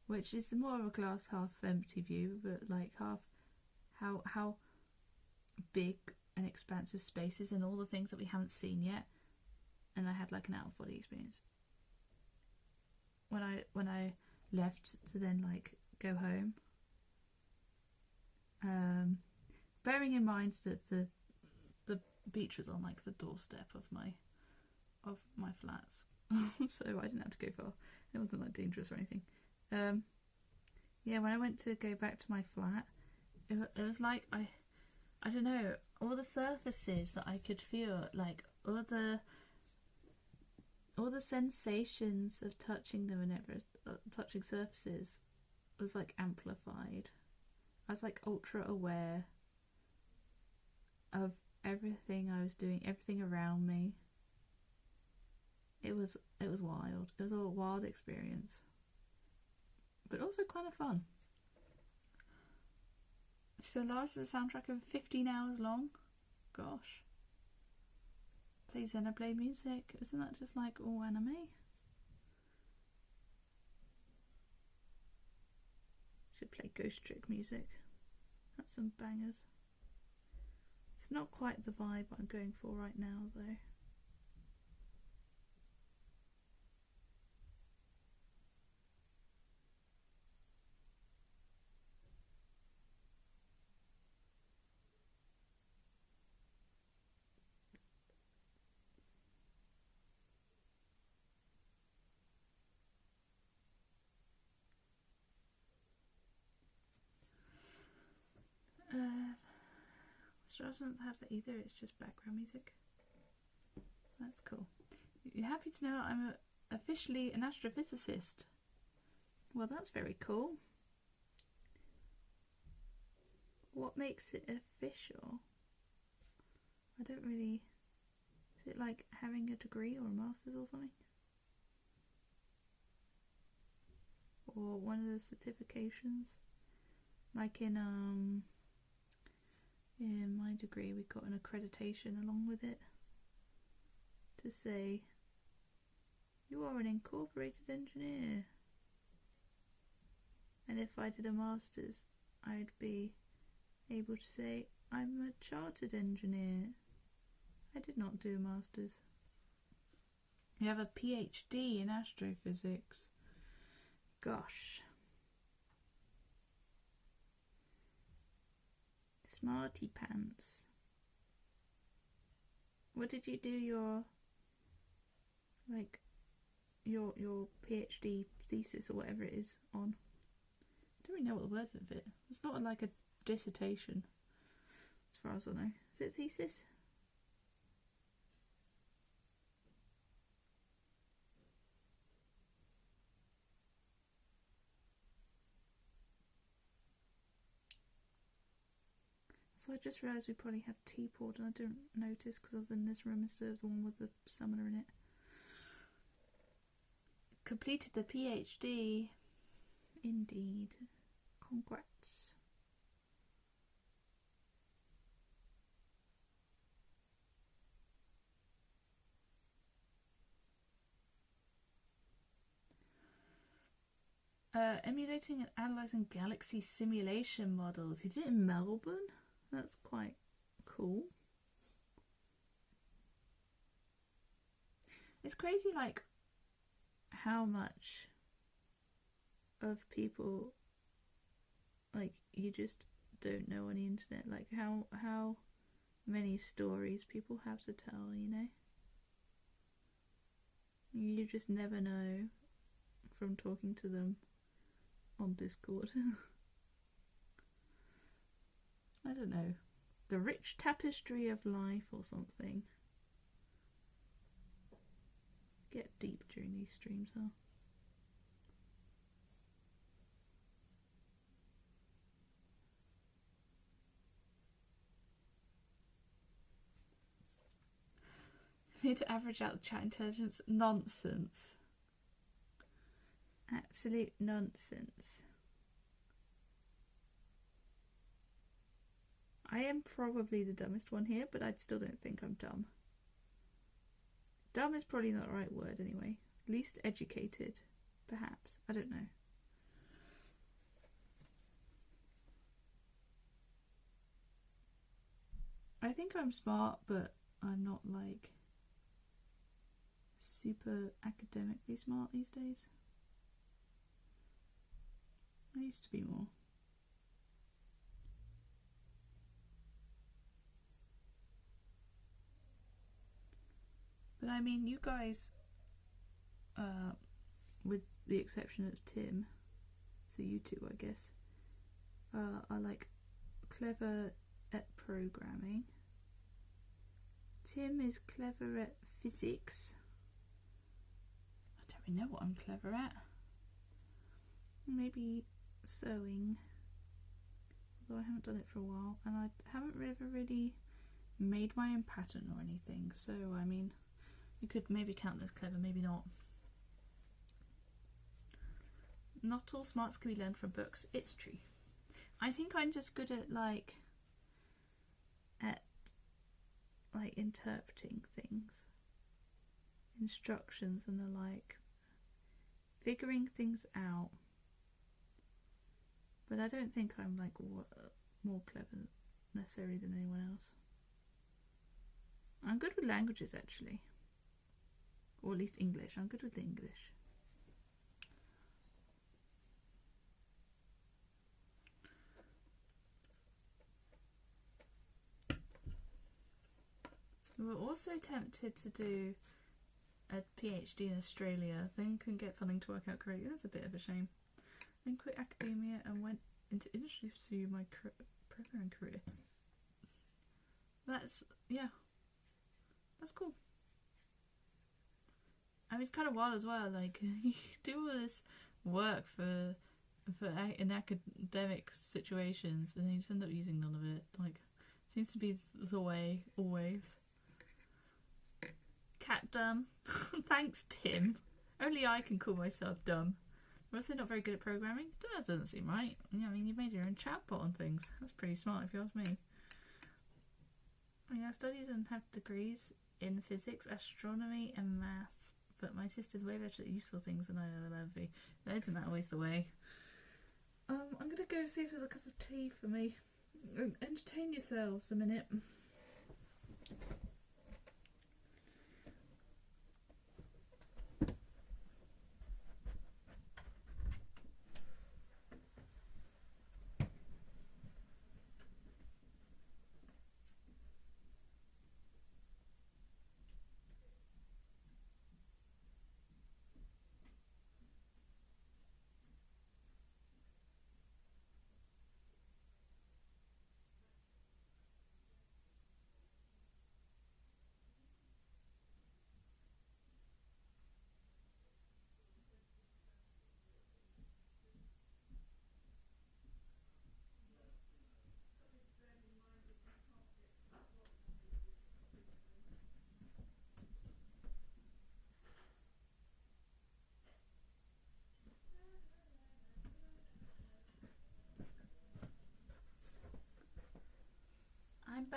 which is more of a glass half empty view, but like how big and expansive space is, and all the things that we haven't seen yet. And I had like an out of body experience when I left to then like go home. Bearing in mind that the beach was on like the doorstep of my flats, so I didn't have to go far. It wasn't like dangerous or anything. Yeah, when I went to go back to my flat, it was like I don't know, all the surfaces that I could feel, like all the sensations of touching them and touching surfaces was like amplified. I was like ultra aware of everything I was doing, everything around me. It was wild. It was a wild experience, but also kind of fun. So Lars is a soundtrack of 15 hours long. Gosh. Play Xenoblade music. Isn't that just like all anime? Should play Ghost Trick music. That's some bangers. It's not quite the vibe I'm going for right now though. Doesn't have that either, it's just background music. That's cool. You're happy to know I'm officially an astrophysicist. Well, that's very cool. What makes it official? I don't really... Is it like having a degree or a master's or something? Or one of the certifications? Like in my degree we got an accreditation along with it to say you are an incorporated engineer, and if I did a master's I'd be able to say I'm a chartered engineer. I did not do a master's. You have a PhD in astrophysics. Gosh. Smarty pants. What did you do your your PhD thesis or whatever it is on? I don't really know what the word of it. It's not like a dissertation, as far as I know. Is it a thesis? So I just realised we probably had tea poured and I didn't notice because I was in this room instead of the one with the summoner in it. Completed the PhD. Indeed. Congrats. Emulating and analysing galaxy simulation models. He did it in Melbourne? That's quite cool. It's crazy, like, how much of people, like, you just don't know on the internet. Like, how many stories people have to tell, you know? You just never know from talking to them on Discord. I don't know. The rich tapestry of life or something. Get deep during these streams, huh? You need to average out the chat intelligence. Nonsense. Absolute nonsense. I am probably the dumbest one here, but I still don't think I'm dumb. Dumb is probably not the right word anyway. Least educated, perhaps. I don't know. I think I'm smart, but I'm not like super academically smart these days. I used to be more. But I mean, you guys, with the exception of Tim, so you two, I guess, are like clever at programming. Tim is clever at physics. I don't really know what I'm clever at. Maybe sewing, although I haven't done it for a while, and I haven't ever really made my own pattern or anything, so I mean, you could maybe count as clever, maybe not. Not all smarts can be learned from books. It's true. I think I'm just good at interpreting things, instructions and the like, figuring things out. But I don't think I'm like more clever necessarily than anyone else. I'm good with languages actually. Or at least English. I'm good with English. We were also tempted to do a PhD in Australia, then couldn't get funding to work out correctly. That's a bit of a shame. Then quit academia and went into industry to pursue my programming career. That's, yeah, that's cool. I mean, it's kind of wild as well, like, you do all this work in academic situations and then you just end up using none of it. Like, seems to be the way, always. Cat dumb. Thanks, Tim. Only I can call myself dumb. I'm also not very good at programming. That doesn't seem right. Yeah, I mean, you made your own chatbot on things. That's pretty smart if you ask me. I mean, I studied and have degrees in physics, astronomy and math. But my sister's way better at useful things than I ever be. Isn't that always the way? I'm gonna go see if there's a cup of tea for me. Entertain yourselves a minute.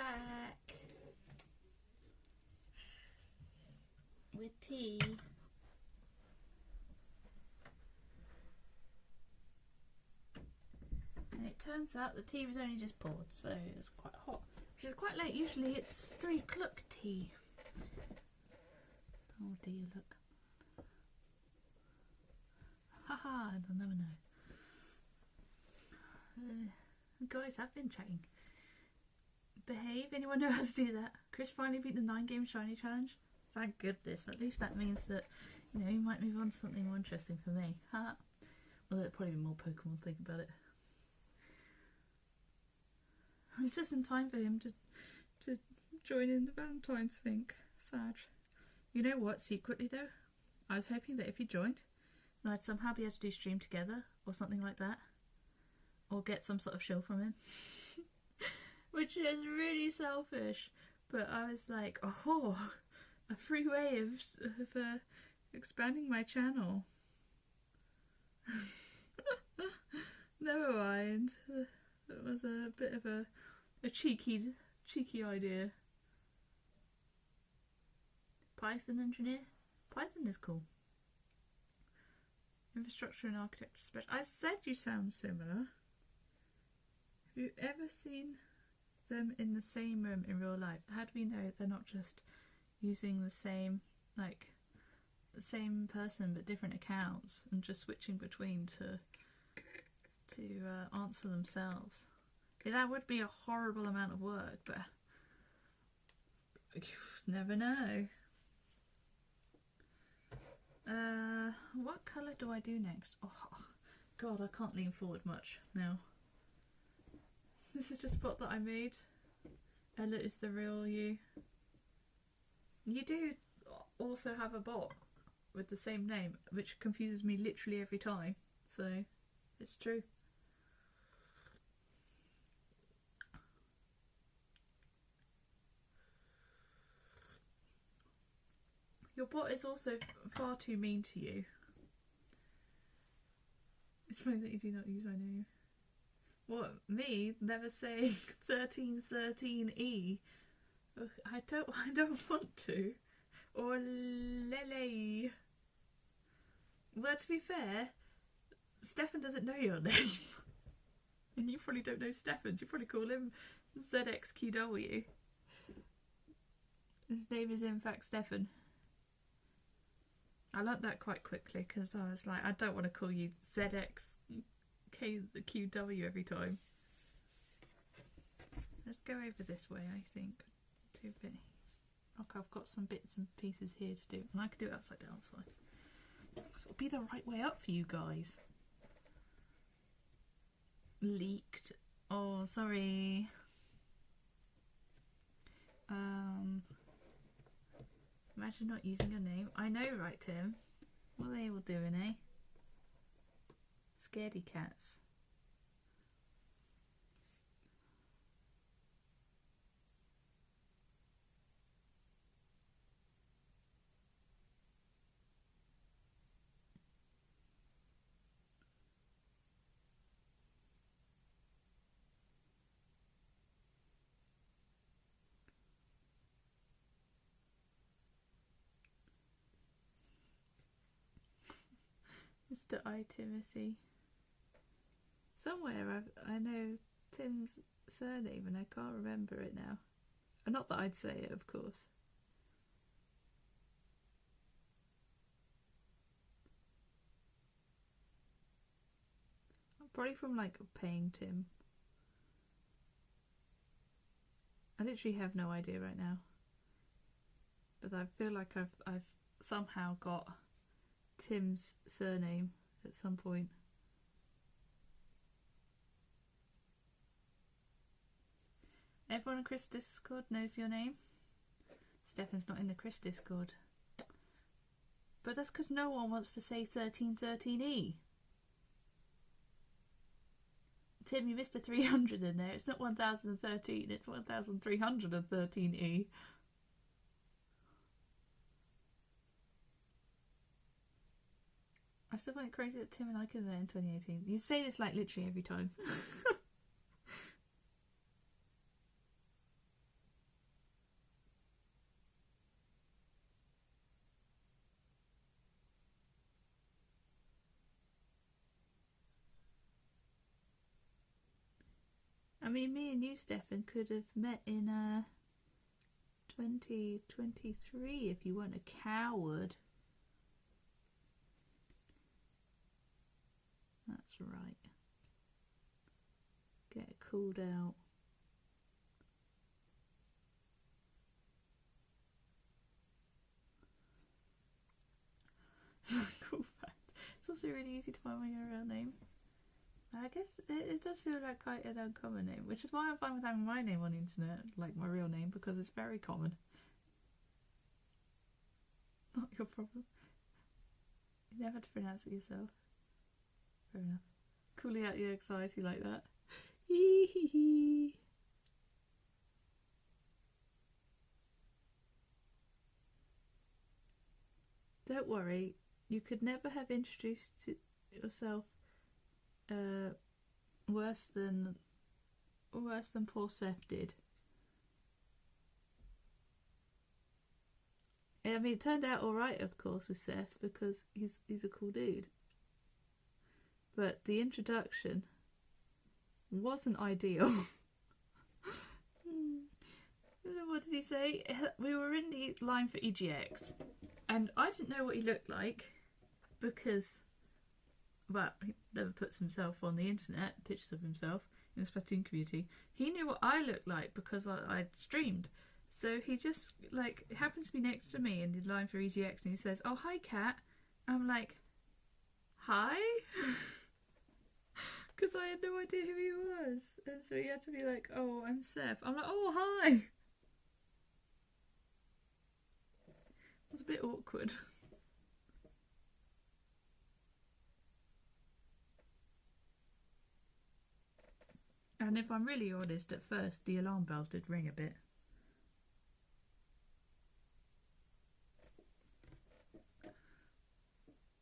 back with tea. And it turns out the tea was only just poured, so it's quite hot, which is quite late. Usually it's 3 o'clock tea. Oh dear, look. Haha, they'll never know. Guys, I've been chatting. Behave. Anyone know how to do that? Chris finally beat the 9-game shiny challenge. Thank goodness. At least that means that, you know, he might move on to something more interesting for me. Ha! Well, there'll probably be more Pokemon, think about it. I'm just in time for him to join in the Valentine's thing. Sad. You know what, secretly though? I was hoping that if he joined, then I'd somehow be able to do stream together or something like that. Or get some sort of shill from him. Which is really selfish. But I was like, oh, a free way of expanding my channel. Never mind. It was a bit of a cheeky idea. Python engineer? Python is cool. Infrastructure and architecture special. I said you sound similar. Have you ever seen them in the same room in real life? How do we know they're not just using the same, like, the same person but different accounts and just switching between to answer themselves? Yeah, that would be a horrible amount of work, but you never know. What colour do I do next? Oh god, I can't lean forward much now. This is just a bot that I made. Ella is the real you. You do also have a bot with the same name, which confuses me literally every time. So, it's true. Your bot is also far too mean to you. It's funny that you do not use my name. What, me never saying 1313E? Ugh, I don't want to. Or Lele. Well, to be fair, Steffan doesn't know your name. And you probably don't know Steffan's. You probably call him ZXQW. His name is in fact Steffan. I learnt that quite quickly because I was like, I don't want to call you ZXQW every time. Let's go over this way, I think. Okay, I've got some bits and pieces here to do, and I can do it upside down, it's fine. It'll be the right way up for you guys. Leaked. Oh, sorry. Imagine not using your name. I know, right, Tim? What are they all doing, eh? Scaredy cats. Mr. I. Timothy. Somewhere I know Tim's surname and I can't remember it now. Not that I'd say it, of course. Probably from like paying Tim. I literally have no idea right now. But I feel like I've somehow got Tim's surname at some point. Everyone in Chris Discord knows your name. Steffan's not in the Chris Discord. But that's because no one wants to say 1313E. Tim, you missed a 300 in there. It's not 1013, it's 1313E. I still find it crazy that Tim and I came there in 2018. You say this like literally every time. mean, me and you, Steffan, could have met in 2023 if you weren't a coward. That's right. Get called out. Cool fact. It's also really easy to find my real name. I guess it does feel like quite an uncommon name, which is why I'm fine with having my name on the internet, like my real name, because it's very common. Not your problem. You never have to pronounce it yourself. Fair enough. Cooling out your anxiety like that. Hee hee hee. Don't worry, you could never have introduced yourself worse than poor Seth did. I mean, it turned out all right, of course, with Seth because he's a cool dude. But the introduction wasn't ideal. What did he say? We were in the line for EGX, and I didn't know what he looked like because, well, he never puts himself on the internet, pictures of himself in the Splatoon community. He knew what I looked like because I'd streamed. So he just, like, happens to be next to me in the line for EGX, and he says, "Oh, hi, Kat." I'm like, "Hi?" Because I had no idea who he was. And so he had to be like, "Oh, I'm Seth." I'm like, "Oh, hi." It was a bit awkward. And if I'm really honest, at first the alarm bells did ring a bit.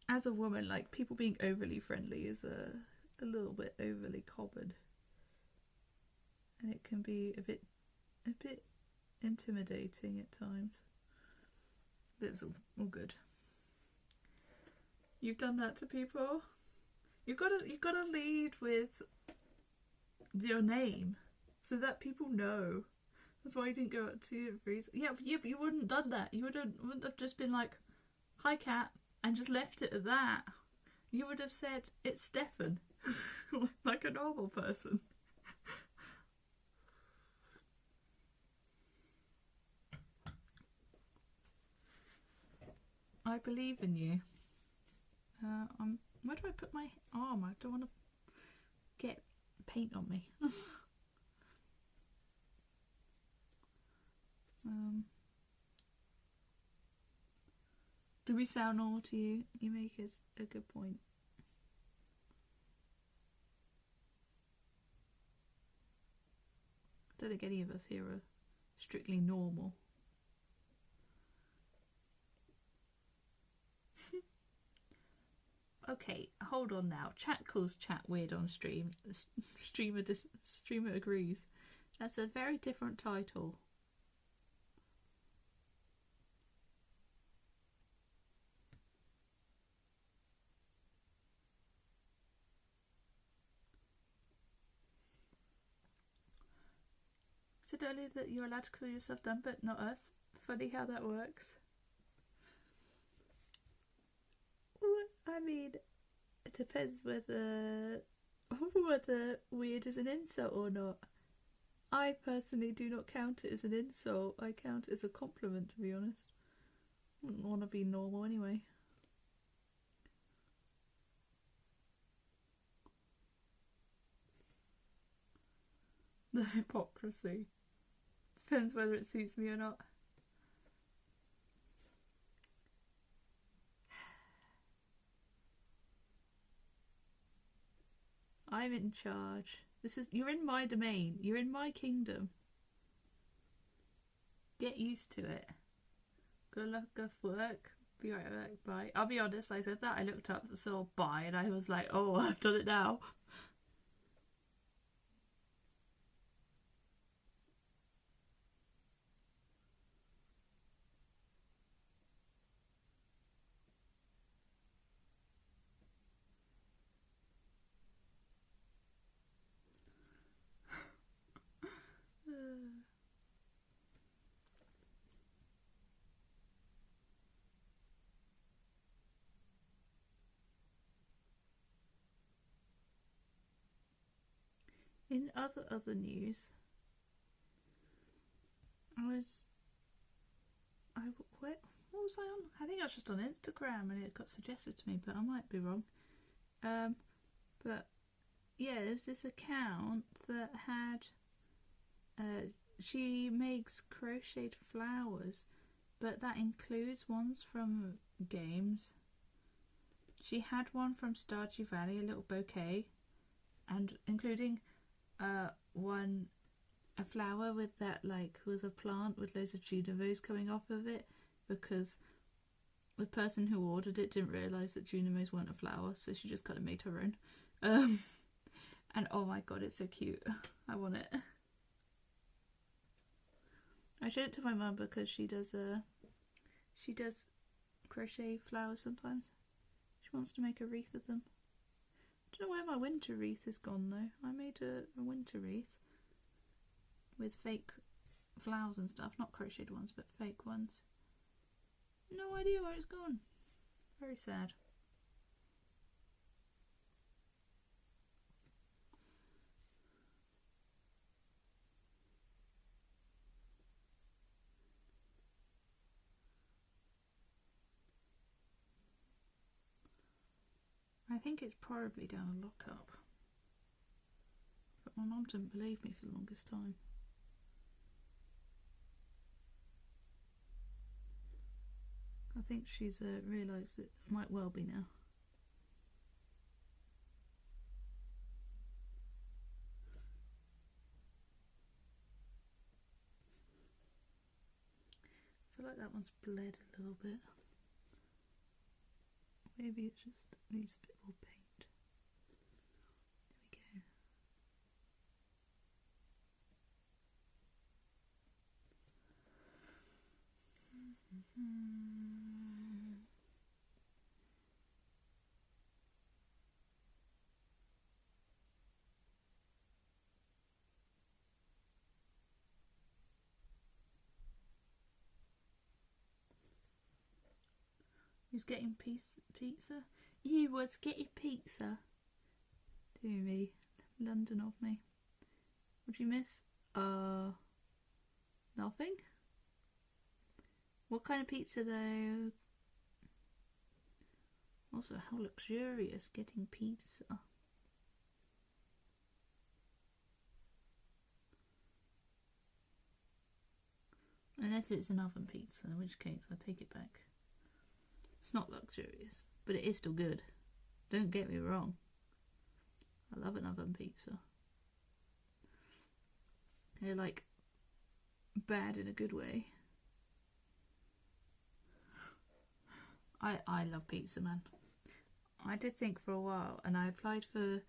As a woman, like, people being overly friendly is a little bit overly common, and it can be a bit intimidating at times. But it was all good. You've done that to people. You've got to lead with your name so that people know. That's why you didn't go up to your freeze. Yeah, but you wouldn't have done that. You wouldn't have just been like, "Hi, Kat," and just left it at that. You would have said, "It's Steffan," like a normal person. I believe in you. Where do I put my arm? I don't want to get paint on me. Do we sound normal to you? You make a good point. I don't think any of us here are strictly normal. Okay, hold on now. Chat calls chat weird on stream. Streamer agrees. That's a very different title. Said earlier that you're allowed to call yourself dumb, but not us. Funny how that works. I mean, it depends whether weird is an insult or not. I personally do not count it as an insult. I count it as a compliment, to be honest. Wouldn't want to be normal anyway. The hypocrisy. Depends whether it suits me or not. I'm in charge. You're in my domain. You're in my kingdom. Get used to it. Good luck with work. Be right back. Bye. I'll be honest, I said that. I looked up, saw bye, and I was like, "Oh, I've done it now." In other news, what was I on? I think I was just on Instagram and it got suggested to me, but I might be wrong. But yeah, there's this account that had, she makes crocheted flowers, but that includes ones from games. She had one from Stardew Valley, a little bouquet, and including a flower with that, like, was a plant with loads of Junimos coming off of it, because the person who ordered it didn't realise that Junimos weren't a flower, so she just kind of made her own. And oh my god, it's so cute. I want it. I showed it to my mum because she does crochet flowers sometimes. She wants to make a wreath of them. I don't know where my winter wreath is gone though. I made a winter wreath with fake flowers and stuff, not crocheted ones, but fake ones. No idea where it's gone. Very sad. I think it's probably down a lockup, but my mum didn't believe me for the longest time. I think she's realised it might well be now. I feel like that one's bled a little bit. Maybe it just needs a bit more paint. There we go. Who's getting pizza? You was getting pizza. Dear me, London of me. What'd you miss? Nothing? What kind of pizza though? Also, how luxurious getting pizza. Unless it's an oven pizza, in which case I take it back. It's not luxurious, but it is still good. Don't get me wrong. I love an oven pizza. They're like bad in a good way. I love pizza, man. I did think for a while, and I applied for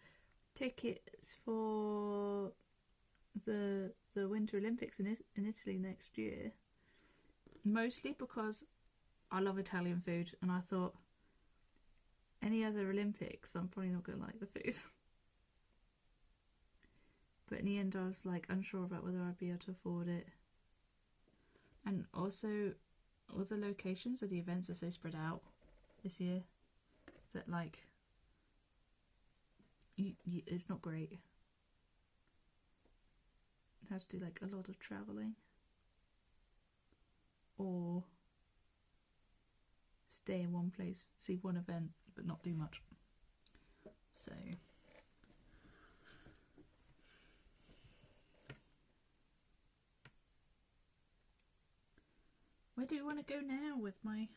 tickets for the Winter Olympics in Italy next year, mostly because I love Italian food, and I thought any other Olympics I'm probably not going to like the food. But in the end I was like unsure about whether I'd be able to afford it, and also all the locations of the events are so spread out this year that like it's not great. You have to do like a lot of travelling or stay in one place, see one event but not do much. So where do you want to go now with my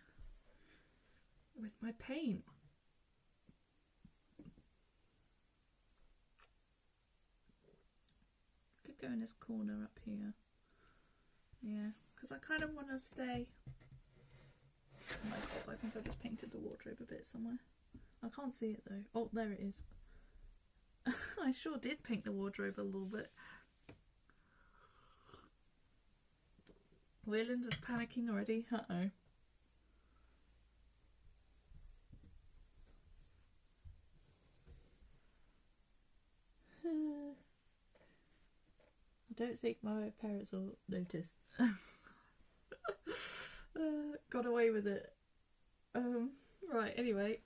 paint? Could go in this corner up here. Yeah, because I kind of want to stay. Oh my god, I think I just painted the wardrobe a bit somewhere. I can't see it though. Oh, there it is. I sure did paint the wardrobe a little bit. Wayland is panicking already. Uh-oh. I don't think my parents will notice. Got away with it. Right, anyway.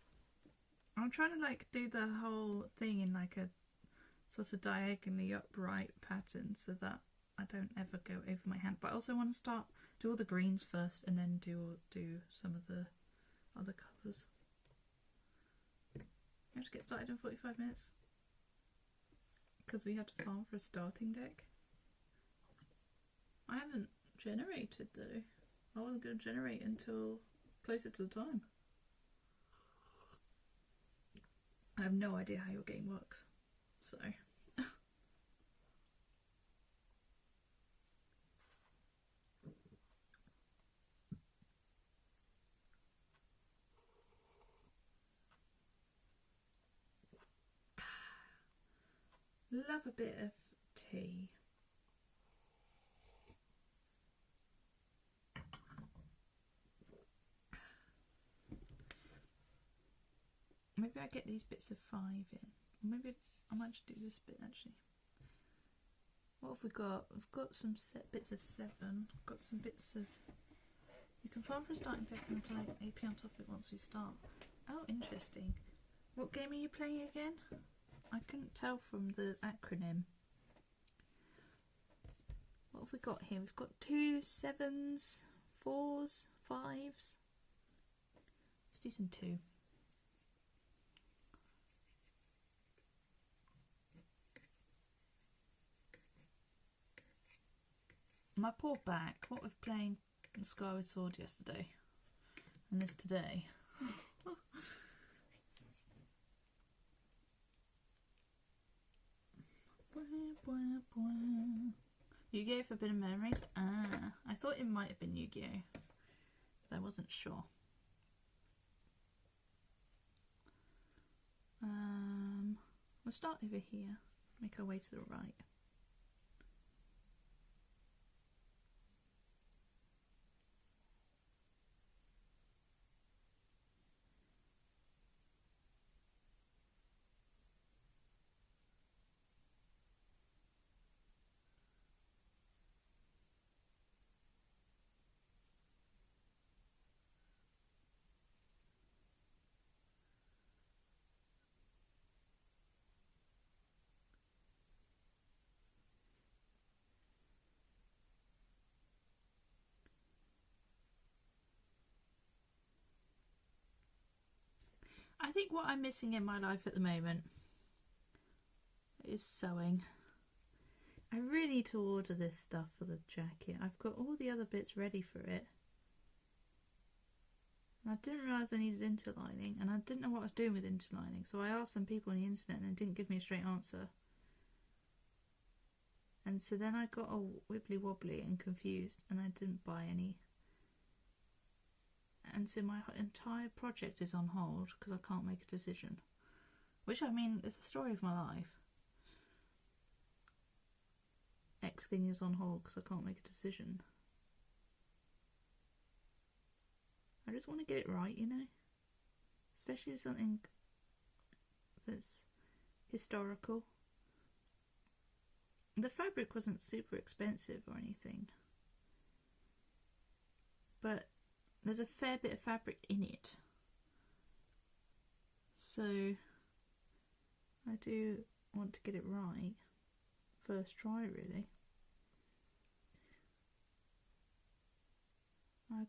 I'm trying to like do the whole thing in like a So it's a diagonally upright pattern so that I don't ever go over my hand. But I also want to do all the greens first and then do some of the other colours. We have to get started in 45 minutes because we had to farm for a starting deck. I haven't generated though. I wasn't going to generate until closer to the time. I have no idea how your game works, so. Love a bit of tea. Maybe I get these bits of 5 in. Or maybe I might just do this bit actually. What have we got? We've got some bits of 7. We've got some bits of... You can farm for a starting deck and apply AP on top of it once we start. Oh, interesting. What game are you playing again? I couldn't tell from the acronym. What have we got here? We've got 2 7s, 4s, 5s. Let's do some 2. My poor back. What with playing Skyward Sword yesterday and this today. Yu-Gi-Oh for a bit of memories. Ah, I thought it might have been Yu-Gi-Oh, but I wasn't sure. We'll start over here. Make our way to the right. I think what I'm missing in my life at the moment is sewing. I really need to order this stuff for the jacket. I've got all the other bits ready for it. And I didn't realise I needed interlining, and I didn't know what I was doing with interlining, so I asked some people on the internet and they didn't give me a straight answer. And so then I got all wibbly wobbly and confused and I didn't buy any. And so my entire project is on hold because I can't make a decision. Which, I mean, is the story of my life. X thing is on hold because I can't make a decision. I just want to get it right, you know? Especially with something that's historical. The fabric wasn't super expensive or anything. But there's a fair bit of fabric in it. So I do want to get it right. First try, really. I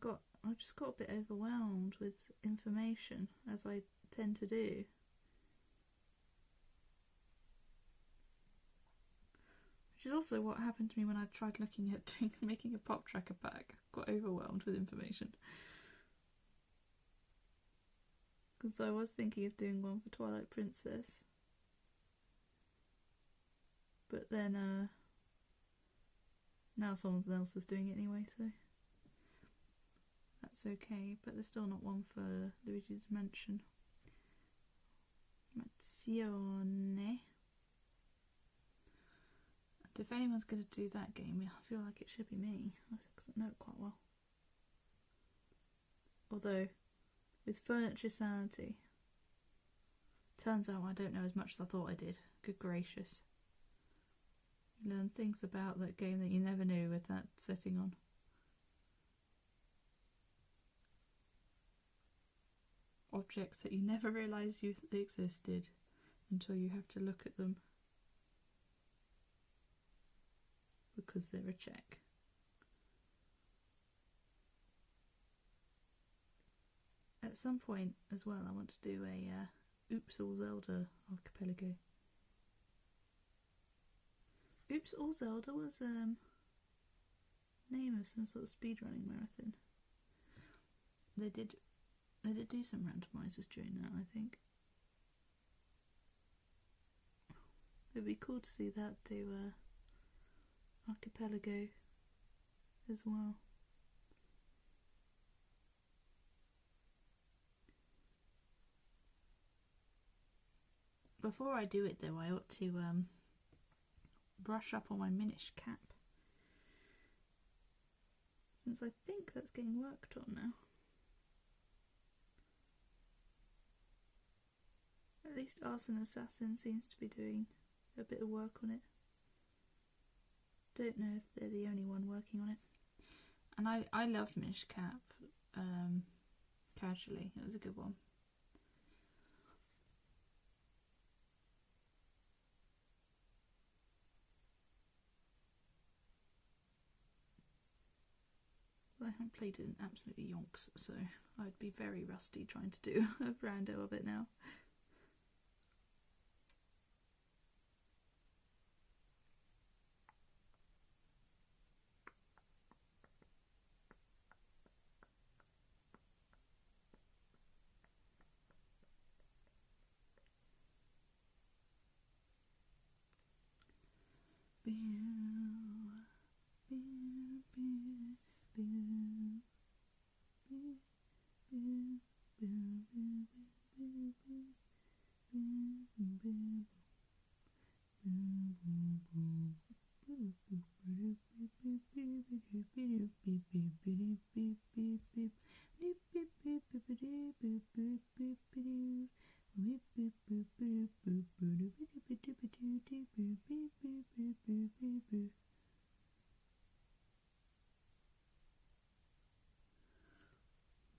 just got a bit overwhelmed with information, as I tend to do. Which is also what happened to me when I tried looking at making a pop tracker pack. Got overwhelmed with information. Because I was thinking of doing one for Twilight Princess. But then, now someone else is doing it anyway, so that's okay. But there's still not one for Luigi's Mansion. Mansione. And if anyone's going to do that game, I feel like it should be me. I know it quite well. Although, with Furniture Sanity, turns out I don't know as much as I thought I did. Good gracious. You learn things about that game that you never knew with that setting on. Objects that you never realised existed until you have to look at them. because they're a Czech. At some point as well, I want to do a Oops All Zelda archipelago. Oops All Zelda was name of some sort of speedrunning marathon. They did do some randomizers during that, I think. It'd be cool to see that do archipelago as well. Before I do it though, I ought to brush up on my Minish cap, since I think that's getting worked on now. At least Arson Assassin seems to be doing a bit of work on it. Don't know if they're the only one working on it. And I loved Minish cap casually. It was a good one. I haven't played it in absolutely yonks, so I'd be very rusty trying to do a rando of it now.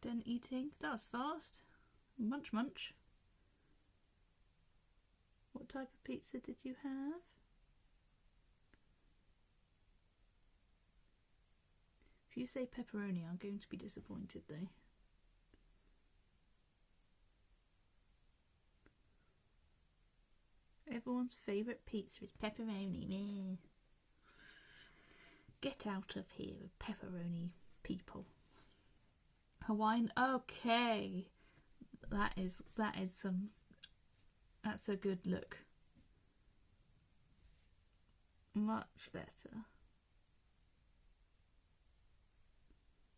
Done eating? That was fast. Munch munch. What type of pizza did you have? If you say pepperoni, I'm going to be disappointed though. Everyone's favourite pizza is pepperoni. Meh. Get out of here, pepperoni people. Hawaiian, okay. That's a good look. Much better.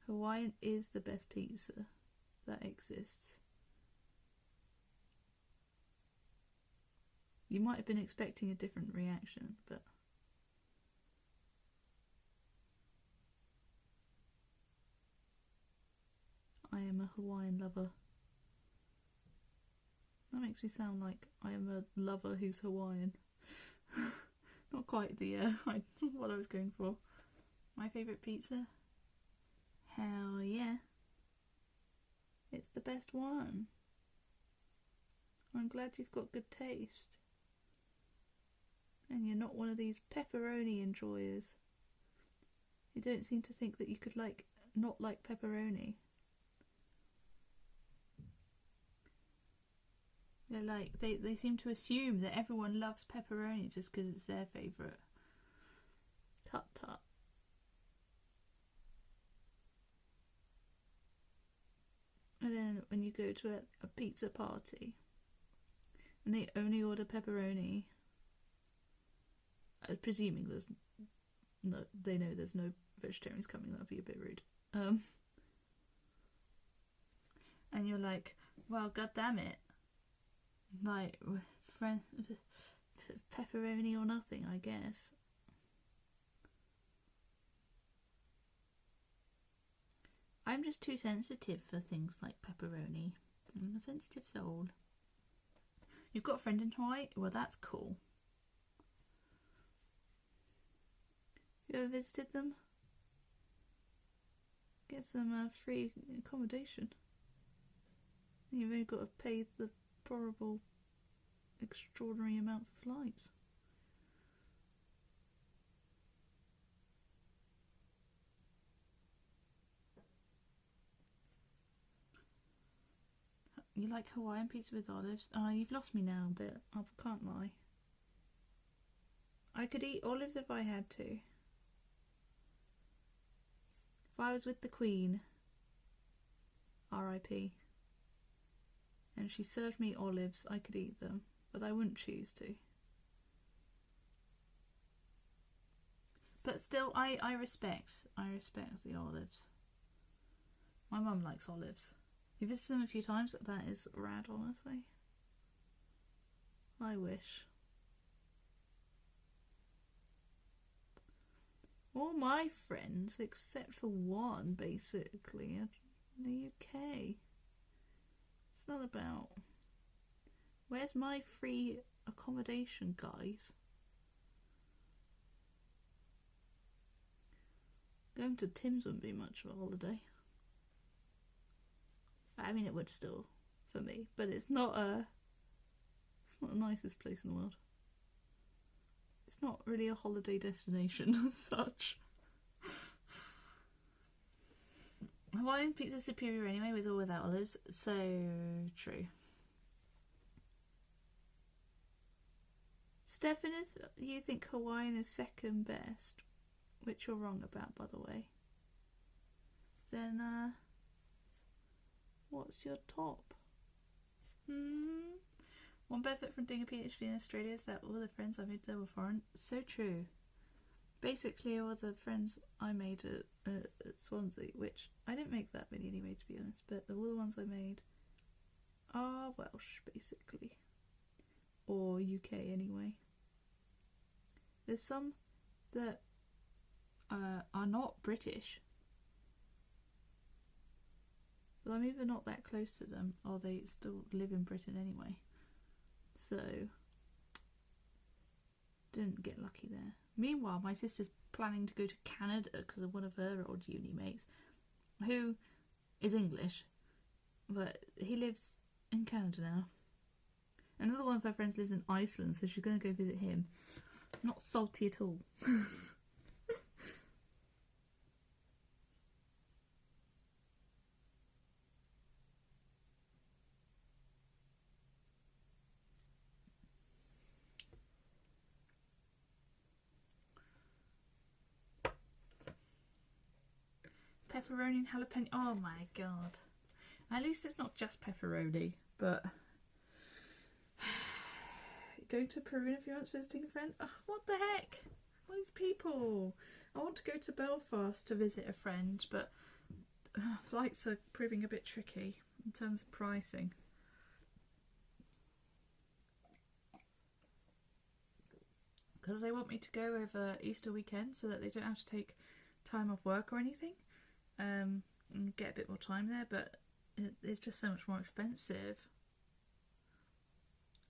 Hawaiian is the best pizza that exists. You might have been expecting a different reaction, but I am a Hawaiian lover. That makes me sound like I am a lover who's Hawaiian. Not quite the what I was going for. My favourite pizza? Hell yeah. It's the best one. I'm glad you've got good taste. And you're not one of these pepperoni enjoyers. You don't seem to think that you could not like pepperoni. They're like, they seem to assume that everyone loves pepperoni just because it's their favourite. Tut tut. And then when you go to a pizza party and they only order pepperoni, presuming there's no, they know there's no vegetarians coming, that'd be a bit rude. And you're like, well, god damn it. Like, pepperoni or nothing, I guess. I'm just too sensitive for things like pepperoni. I'm a sensitive soul. You've got a friend in Hawaii? Well, that's cool. You ever visited them? Get some free accommodation. You've only got to pay the horrible, extraordinary amount for flights. You like Hawaiian pizza with olives? Oh, you've lost me now a bit. I can't lie. I could eat olives if I had to. If I was with the Queen, R.I.P., and she served me olives, I could eat them, but I wouldn't choose to. But still, I respect the olives. My mum likes olives. You visited them a few times. That is rad, honestly. I wish. All my friends, except for one, basically, are in the UK. It's not about... Where's my free accommodation, guys? Going to Tim's wouldn't be much of a holiday. I mean, it would still, for me, but it's not the nicest place in the world. It's not really a holiday destination as such. Hawaiian pizza is superior anyway, with or without olives. So true. Steffan, if you think Hawaiian is second best, which you're wrong about, by the way, then what's your top? One benefit from doing a PhD in Australia is that all the friends I made there were foreign. So true. Basically, all the friends I made at Swansea, which I didn't make that many anyway, to be honest, but all the ones I made are Welsh, basically. Or UK, anyway. There's some that are not British, but I'm either not that close to them or they still live in Britain anyway. So, didn't get lucky there. Meanwhile, my sister's planning to go to Canada because of one of her old uni mates, who is English, but he lives in Canada now. Another one of her friends lives in Iceland, so she's going to go visit him. Not salty at all. Pepperoni and jalapeno. Oh my god. At least it's not just pepperoni, but going to Peru in a few months visiting a friend. Oh, what the heck? All these people. I want to go to Belfast to visit a friend, but flights are proving a bit tricky in terms of pricing. Because they want me to go over Easter weekend so that they don't have to take time off work or anything. And get a bit more time there, but it's just so much more expensive.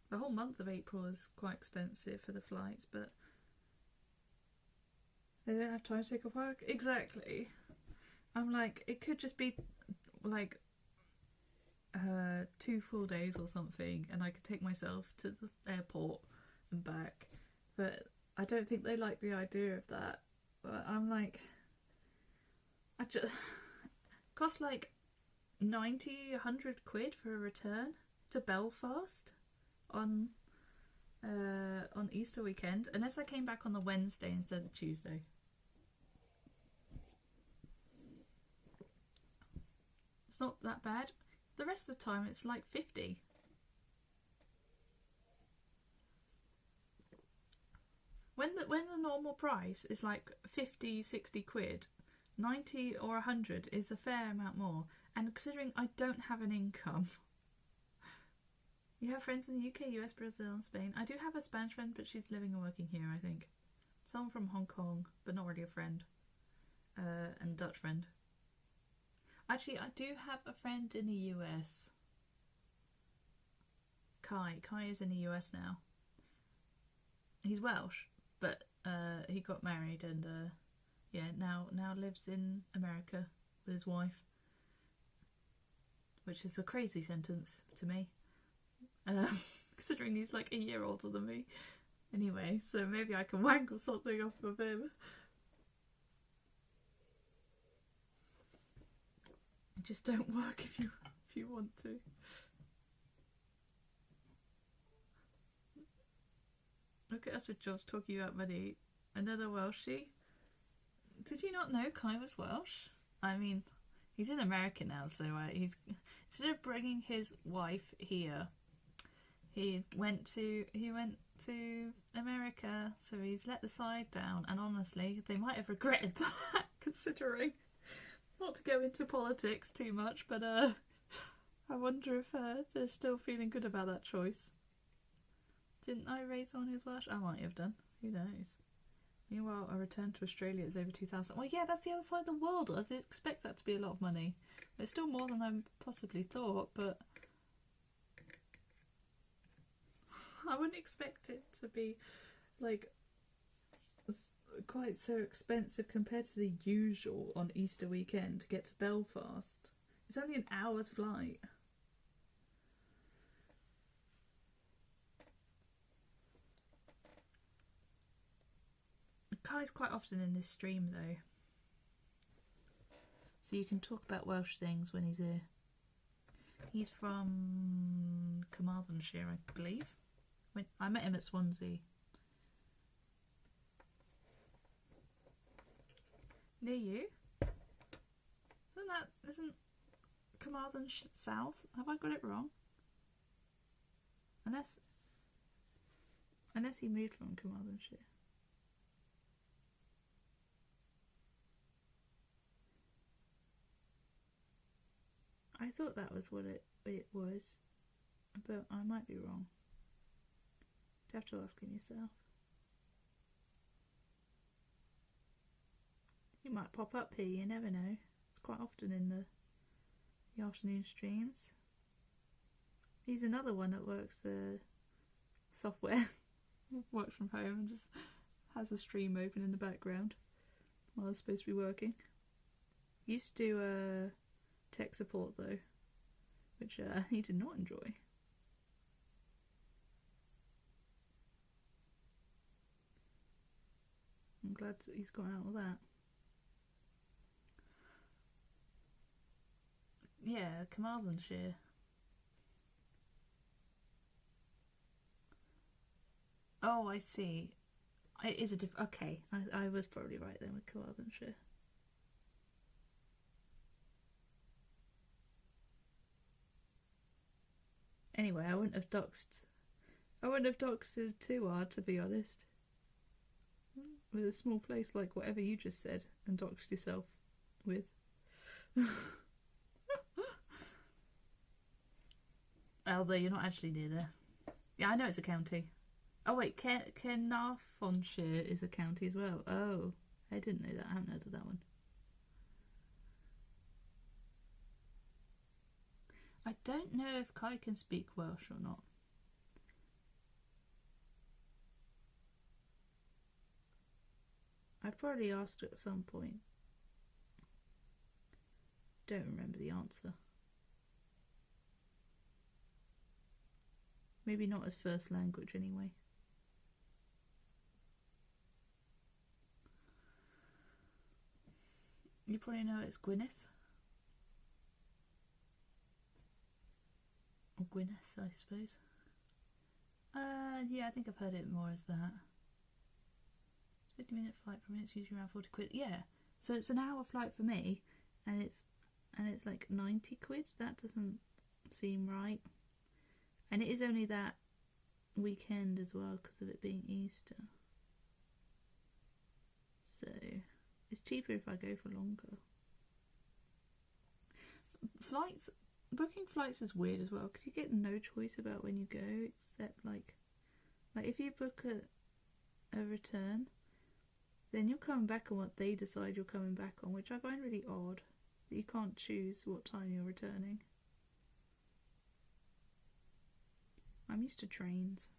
The whole month of April is quite expensive for the flights, but they don't have time to take off work. Exactly. I'm like, it could just be like 2 full days or something, and I could take myself to the airport and back. But I don't think they like the idea of that. But I'm like, I just cost like 90-100 quid for a return to Belfast on Easter weekend, unless I came back on the Wednesday instead of Tuesday. It's not that bad. The rest of the time it's like 50. When the normal price is like 50-60 quid, 90 or 100 is a fair amount more, and considering I don't have an income. You have friends in the UK, US, Brazil and Spain. I do have a Spanish friend, but she's living and working here, I think. Someone from Hong Kong, but not really a friend. And a Dutch friend. Actually, I do have a friend in the US. Kai is in the US now. He's Welsh, but he got married and yeah, now lives in America with his wife, which is a crazy sentence to me, considering he's like a year older than me. Anyway, so maybe I can wangle something off of him. Just don't work if you want to. Look at us with jobs talking about money. Another Welshie. Did you not know Kai was Welsh? I mean, he's in America now, so he's instead of bringing his wife here, he went to America. So he's let the side down, and honestly, they might have regretted that, considering. Not to go into politics too much, but I wonder if they're still feeling good about that choice. Didn't I raise someone who's Welsh? I might have done. Who knows? Meanwhile, a return to Australia is over 2,000. Well, yeah, that's the other side of the world. I expect that to be a lot of money. It's still more than I possibly thought, but I wouldn't expect it to be, like, quite so expensive compared to the usual on Easter weekend to get to Belfast. It's only an hour's flight. Kai's quite often in this stream though, so you can talk about Welsh things when he's here. He's from Carmarthenshire, I believe. I met him at Swansea. Near you? Isn't Carmarthenshire south? Have I got it wrong? Unless he moved from Carmarthenshire. I thought that was what it was, but I might be wrong. You have to ask him yourself. He might pop up here, you never know. It's quite often in the afternoon streams. He's another one that works software, works from home and just has a stream open in the background while it's supposed to be working. Used to do tech support though, which he did not enjoy. I'm glad that he's got out of that. Yeah, Carmarthenshire. Oh, I see. It is a different. Okay, I was probably right then with Carmarthenshire. Anyway, I wouldn't have doxed it too hard, to be honest. With a small place like whatever you just said and doxed yourself with. Although you're not actually near there. Yeah, I know it's a county. Oh wait, Carmarthenshire is a county as well. Oh, I didn't know that. I haven't heard of that one. I don't know if Kai can speak Welsh or not. I've probably asked it at some point. Don't remember the answer. Maybe not as first language anyway. You probably know it's Gwyneth. Or Gwyneth, I suppose. Yeah, I think I've heard it more as that. 50-minute flight from it's usually around 40 quid. Yeah, so it's an hour flight for me, and it's like 90 quid. That doesn't seem right. And it is only that weekend as well because of it being Easter. So it's cheaper if I go for longer. Booking flights is weird as well because you get no choice about when you go, except like if you book a return, then you're coming back on what they decide you're coming back on, which I find really odd that you can't choose what time you're returning. I'm used to trains.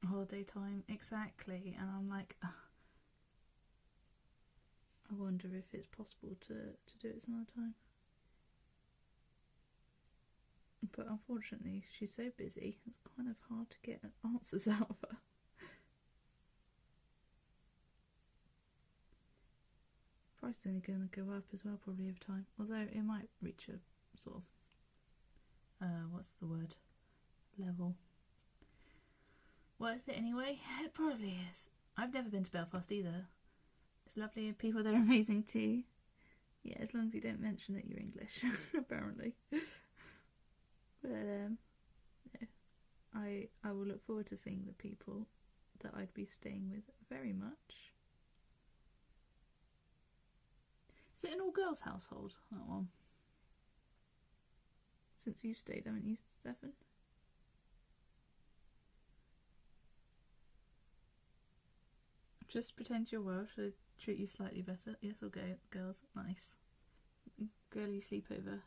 Holiday time, exactly, and I'm like, ugh. I wonder if it's possible to do it some other time. But unfortunately, she's so busy, it's kind of hard to get answers out of her. Price is only going to go up as well, probably over time. Although it might reach a sort of, what's the word? Level. Worth it anyway? It probably is. I've never been to Belfast either. It's lovely and people there are amazing too. Yeah, as long as you don't mention that you're English, apparently. But no. I will look forward to seeing the people that I'd be staying with very much. Is it an all-girls household, that one? Since you stayed, haven't you, Steffan? Just pretend you're Welsh, so treat you slightly better. Yes, or go, girls. Nice. Girly sleepover.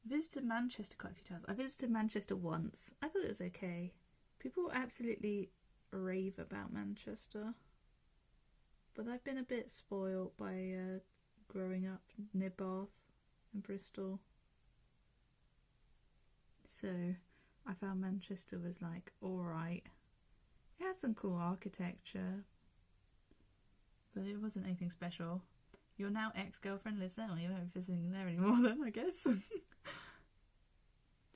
I visited Manchester quite a few times. I visited Manchester once. I thought it was okay. People absolutely rave about Manchester. But I've been a bit spoiled by growing up near Bath and Bristol. So I found Manchester was like alright. It had some cool architecture, but it wasn't anything special. Your now ex-girlfriend lives there, or you won't be visiting there anymore then, I guess. Just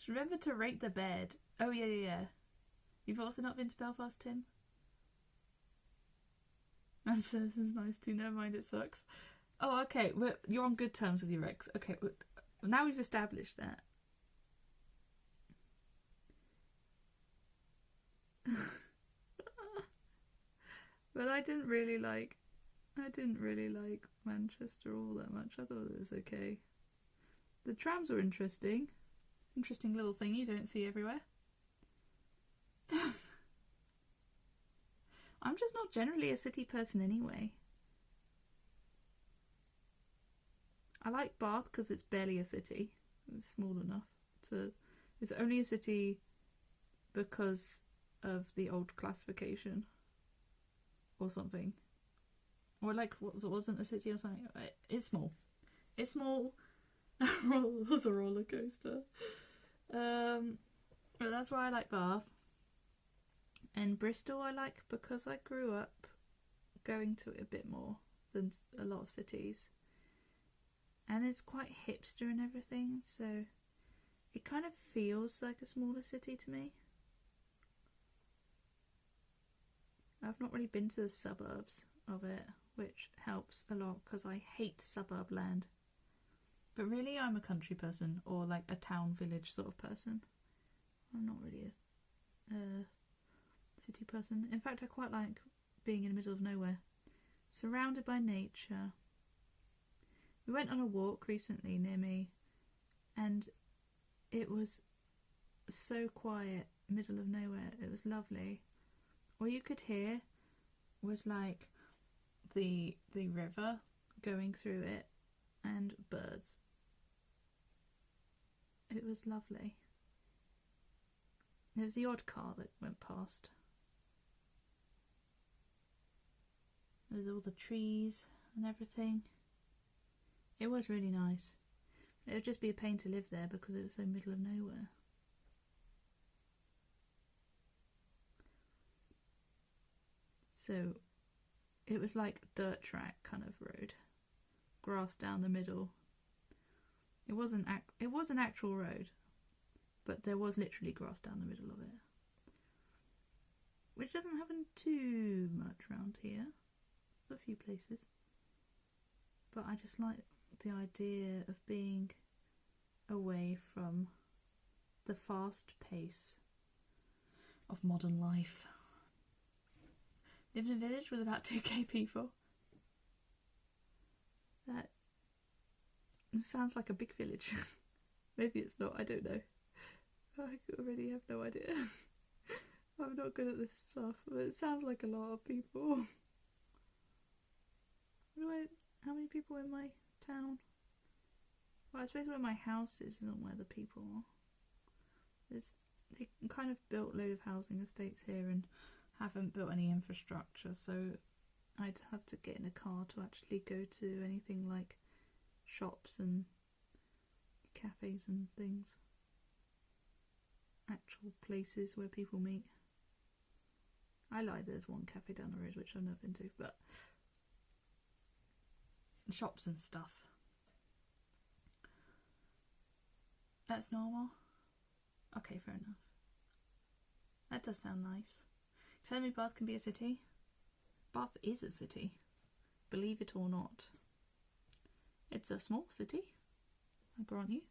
remember to rate the bed. Oh yeah. You've also not been to Belfast, Tim? Manchester is nice too, never mind, it sucks. Oh, okay, you're on good terms with your ex. Okay, now we've established that. But I didn't really like Manchester all that much. I thought it was okay. The trams were interesting. Interesting little thing you don't see everywhere. I'm just not generally a city person anyway. I like Bath because it's barely a city. It's small enough to... It's only a city because of the old classification. Or something. Or like, wasn't a city or something. It's small. It's small. It was a roller coaster. But that's why I like Bath. And Bristol I like because I grew up going to it a bit more than a lot of cities. And it's quite hipster and everything, so it kind of feels like a smaller city to me. I've not really been to the suburbs of it, which helps a lot because I hate suburb land. But really I'm a country person, or like a town village sort of person. I'm not really a city person. In fact, I quite like being in the middle of nowhere, surrounded by nature. We went on a walk recently near me and it was so quiet, middle of nowhere. It was lovely. All you could hear was like the river going through it and birds. It was lovely. There was the odd car that went past. There's all the trees and everything. It was really nice. It would just be a pain to live there because it was so middle of nowhere. So it was like dirt track kind of road, grass down the middle. It was an actual road, but there was literally grass down the middle of it, which doesn't happen too much around here. There's a few places, but I just like the idea of being away from the fast pace of modern life. Lived in a village with about 2k people. That sounds like a big village. Maybe it's not, I don't know. I really have no idea. I'm not good at this stuff, but it sounds like a lot of people. How many people in my town? Well, I suppose where my house is isn't where the people are. They kind of built a load of housing estates here and haven't built any infrastructure, so I'd have to get in a car to actually go to anything like shops and cafes and things. Actual places where people meet. I lied, there's one cafe down the road which I've never been to, but shops and stuff. That's normal? Okay, fair enough. That does sound nice. Telling me Bath can be a city? Bath is a city, believe it or not. It's a small city, I grant you.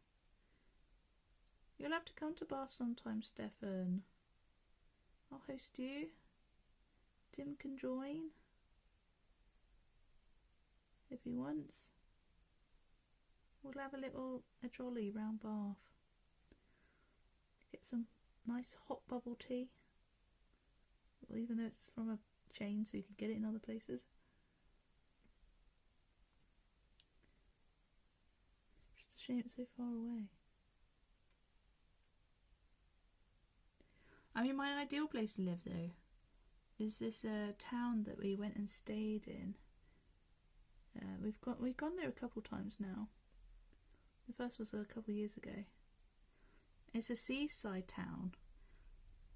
You'll have to come to Bath sometime, Steffan. I'll host you. Tim can join if he wants. We'll have a jolly round Bath. Get some nice hot bubble tea. Well, even though it's from a chain, so you can get it in other places. Just a shame it's so far away. I mean, my ideal place to live though is this town that we went and stayed in. We've gone there a couple times now. The first was a couple years ago. It's a seaside town,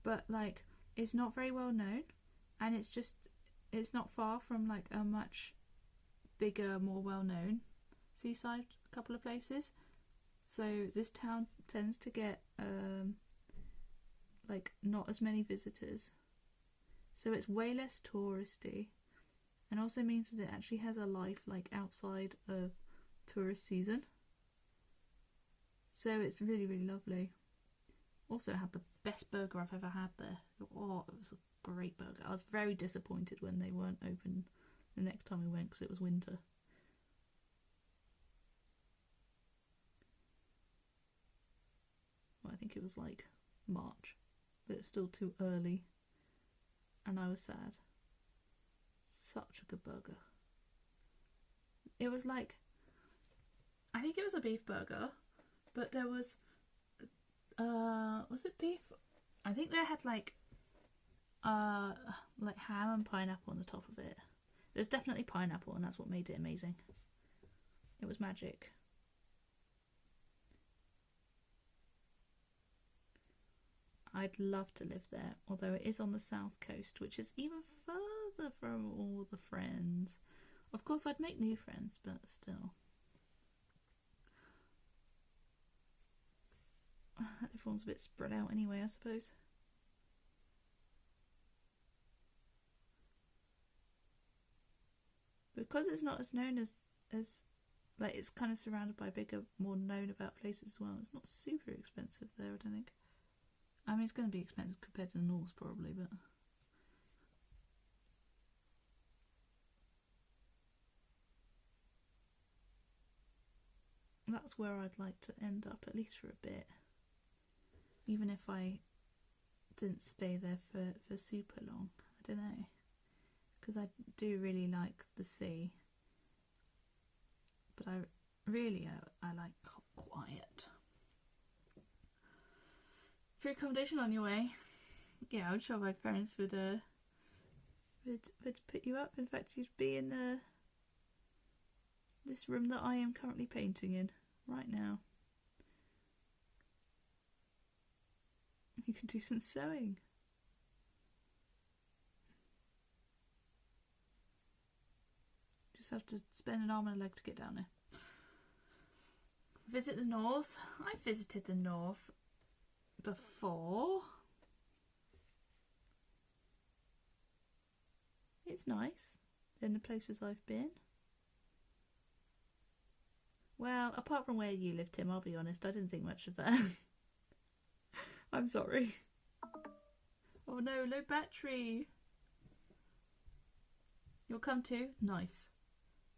but like it's not very well known, and it's not far from like a much bigger, more well known seaside couple of places. So this town tends to get like not as many visitors, so it's way less touristy, and also means that it actually has a life like outside of tourist season. So it's really, really lovely. Also had the best burger I've ever had there. Oh, it was a great burger. I was very disappointed when they weren't open the next time we went because it was winter. Well, I think it was like March, but it's still too early, and I was sad. Such a good burger. It was like, I think it was a beef burger, but there was it beef? I think they had like ham and pineapple on the top of it. There's definitely pineapple, and that's what made it amazing. It was magic. I'd love to live there, although it is on the south coast, which is even further from all the friends. Of course, I'd make new friends, but still. Everyone's a bit spread out anyway, I suppose. Because it's not as known as like it's kind of surrounded by bigger, more known about places as well. It's not super expensive there, I don't think. I mean, it's going to be expensive compared to the north probably, but that's where I'd like to end up, at least for a bit. Even if I didn't stay there for super long. I don't know. Because I do really like the sea. But I like quiet. Free accommodation on your way. Yeah, I'm sure my parents would put you up. In fact, you'd be in this room that I am currently painting in right now. You can do some sewing. Just have to spend an arm and a leg to get down there. Visit the north. I visited the north before. It's nice in the places I've been. Well, apart from where you live, Tim, I'll be honest, I didn't think much of that. I'm sorry. Oh no, low battery. You'll come too? Nice.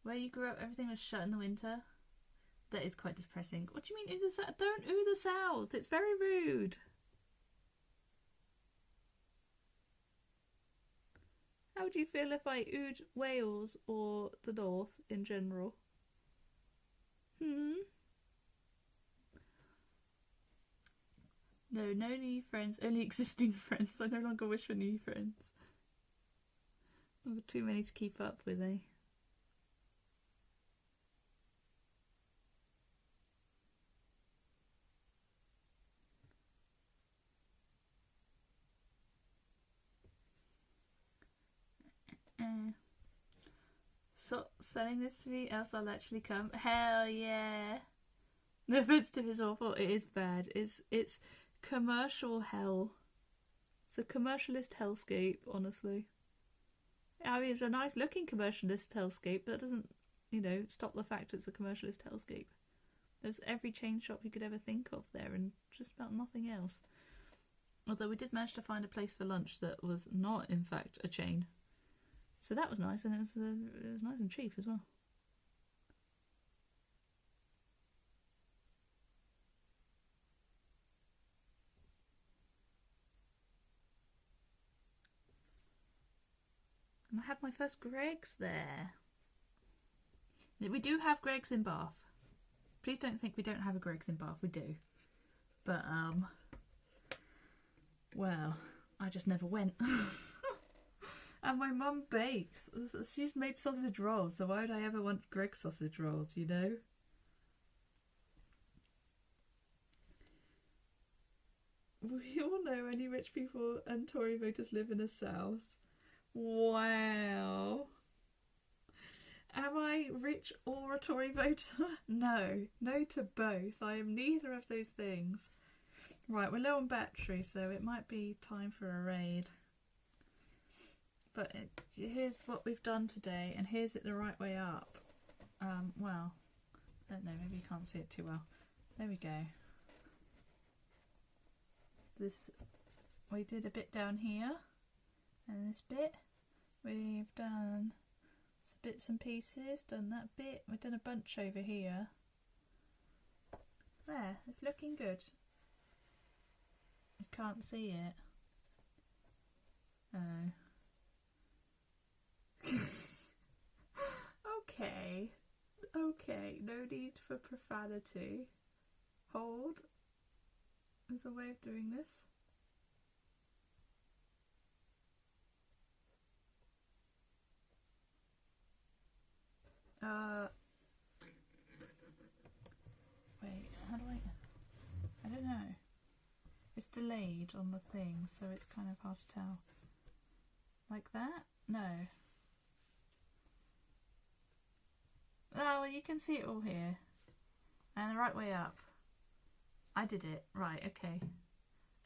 Where you grew up, everything was shut in the winter. That is quite depressing. What do you mean, ooh the south? Don't ooh the south. It's very rude. How would you feel if I oohed Wales or the north in general? No, no new friends, only existing friends. I no longer wish for new friends. I've got too many to keep up with, eh? So, selling this to me, else I'll actually come. Hell yeah! No offense to his awful, it is bad. It's commercial hell. It's a commercialist hellscape, honestly. I mean, it's a nice looking commercialist hellscape, but that doesn't, you know, stop the fact it's a commercialist hellscape. There's every chain shop you could ever think of there and just about nothing else. Although we did manage to find a place for lunch that was not, in fact, a chain. So that was nice, and it was nice and cheap as well. And I had my first Greggs there. We do have Greggs in Bath. Please don't think we don't have a Greggs in Bath. We do. But, well, I just never went. And my mum bakes. She's made sausage rolls, so why would I ever want Greggs sausage rolls, you know? We all know any rich people and Tory voters live in the south. Wow. Am I rich or a Tory voter? No. No to both. I am neither of those things. Right, we're low on battery, so it might be time for a raid. But here's what we've done today, and here's it the right way up. Well, I don't know, maybe you can't see it too well. There we go. We did a bit down here, and this bit we've done some bits and pieces, done that bit, we've done a bunch over here. There, it's looking good. You can't see it. Oh. Okay, no need for profanity. Hold. There's a way of doing this. Wait, how do I don't know. It's delayed on the thing, so it's kind of hard to tell. Like that? No. Oh, well, you can see it all here. And the right way up. I did it. Right, okay.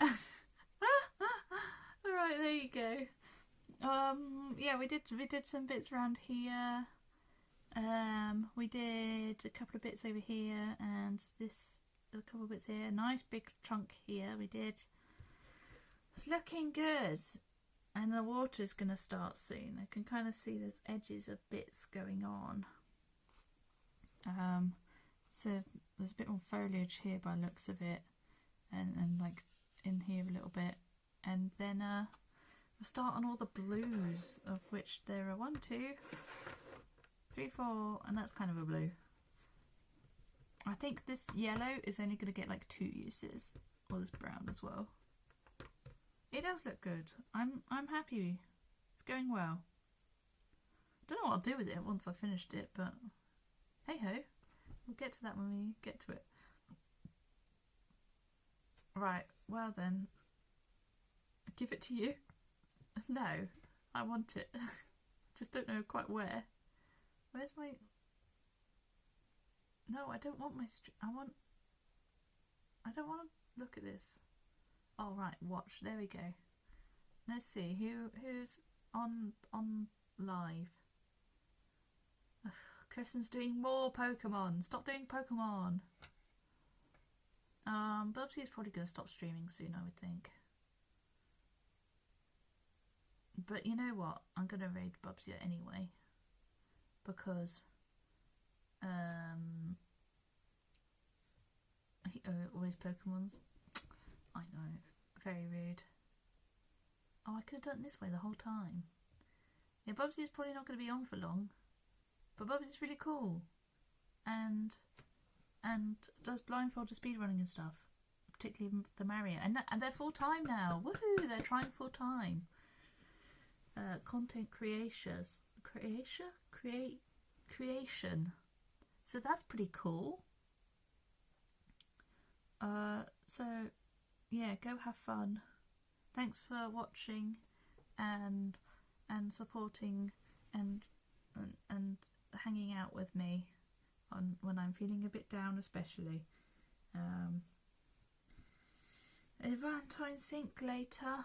Alright, there you go. Yeah, we did some bits around here. We did a couple of bits over here, and a couple of bits here. Nice big chunk here we did. It's looking good. And the water's going to start soon. I can kind of see there's edges of bits going on. So there's a bit more foliage here by the looks of it, and like in here a little bit, and then we'll start on all the blues, of which there are 1, 2, 3, 4, and that's kind of a blue. I think this yellow is only going to get like 2 uses, or this brown as well. It does look good. I'm happy. It's going well. Don't know what I'll do with it once I've finished it, but hey ho. We'll get to that when we get to it. Right, well then. I give it to you. No, I want it. Just don't know quite where. Where's my... No, I don't want my... I don't want to look at this. Oh right, watch. There we go. Let's see who's on live. Ugh, Kirsten's doing more Pokemon. Stop doing Pokemon. Bubsy's probably gonna stop streaming soon, I would think. But you know what? I'm gonna raid Bubsy anyway, because always Pokemons. I know, very rude. Oh, I could have done it this way the whole time. Yeah, Bubsy's probably not going to be on for long, but Bubsy's really cool, and does blindfolded speedrunning and stuff, particularly the Mario, and they're full time now. Woohoo! They're trying full time. Content creation. So that's pretty cool. So yeah, go have fun. Thanks for watching and supporting and hanging out with me on when I'm feeling a bit down, especially. Valentine sync later.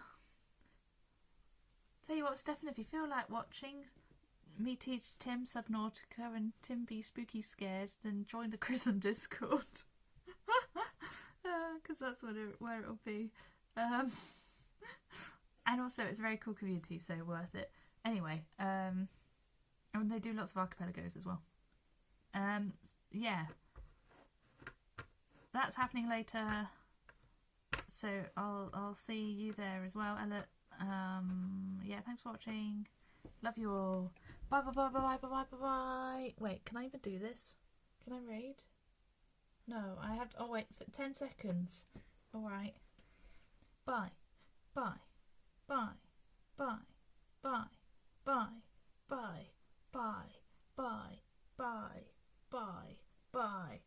Tell you what, Stefan, if you feel like watching me teach Tim Subnautica and Tim be spooky scared, then join the Chrism Discord. Because that's where it'll be. And also it's a very cool community, so worth it. Anyway, and they do lots of archipelagos as well. Yeah. That's happening later. So I'll see you there as well, Ella. Yeah, thanks for watching. Love you all. Bye bye bye bye bye bye bye bye. Wait, can I even do this? Can I raid? No, I have to. Oh wait, for 10 seconds. All right. Bye, bye, bye, bye, bye, bye, bye, bye, bye, bye, bye, bye.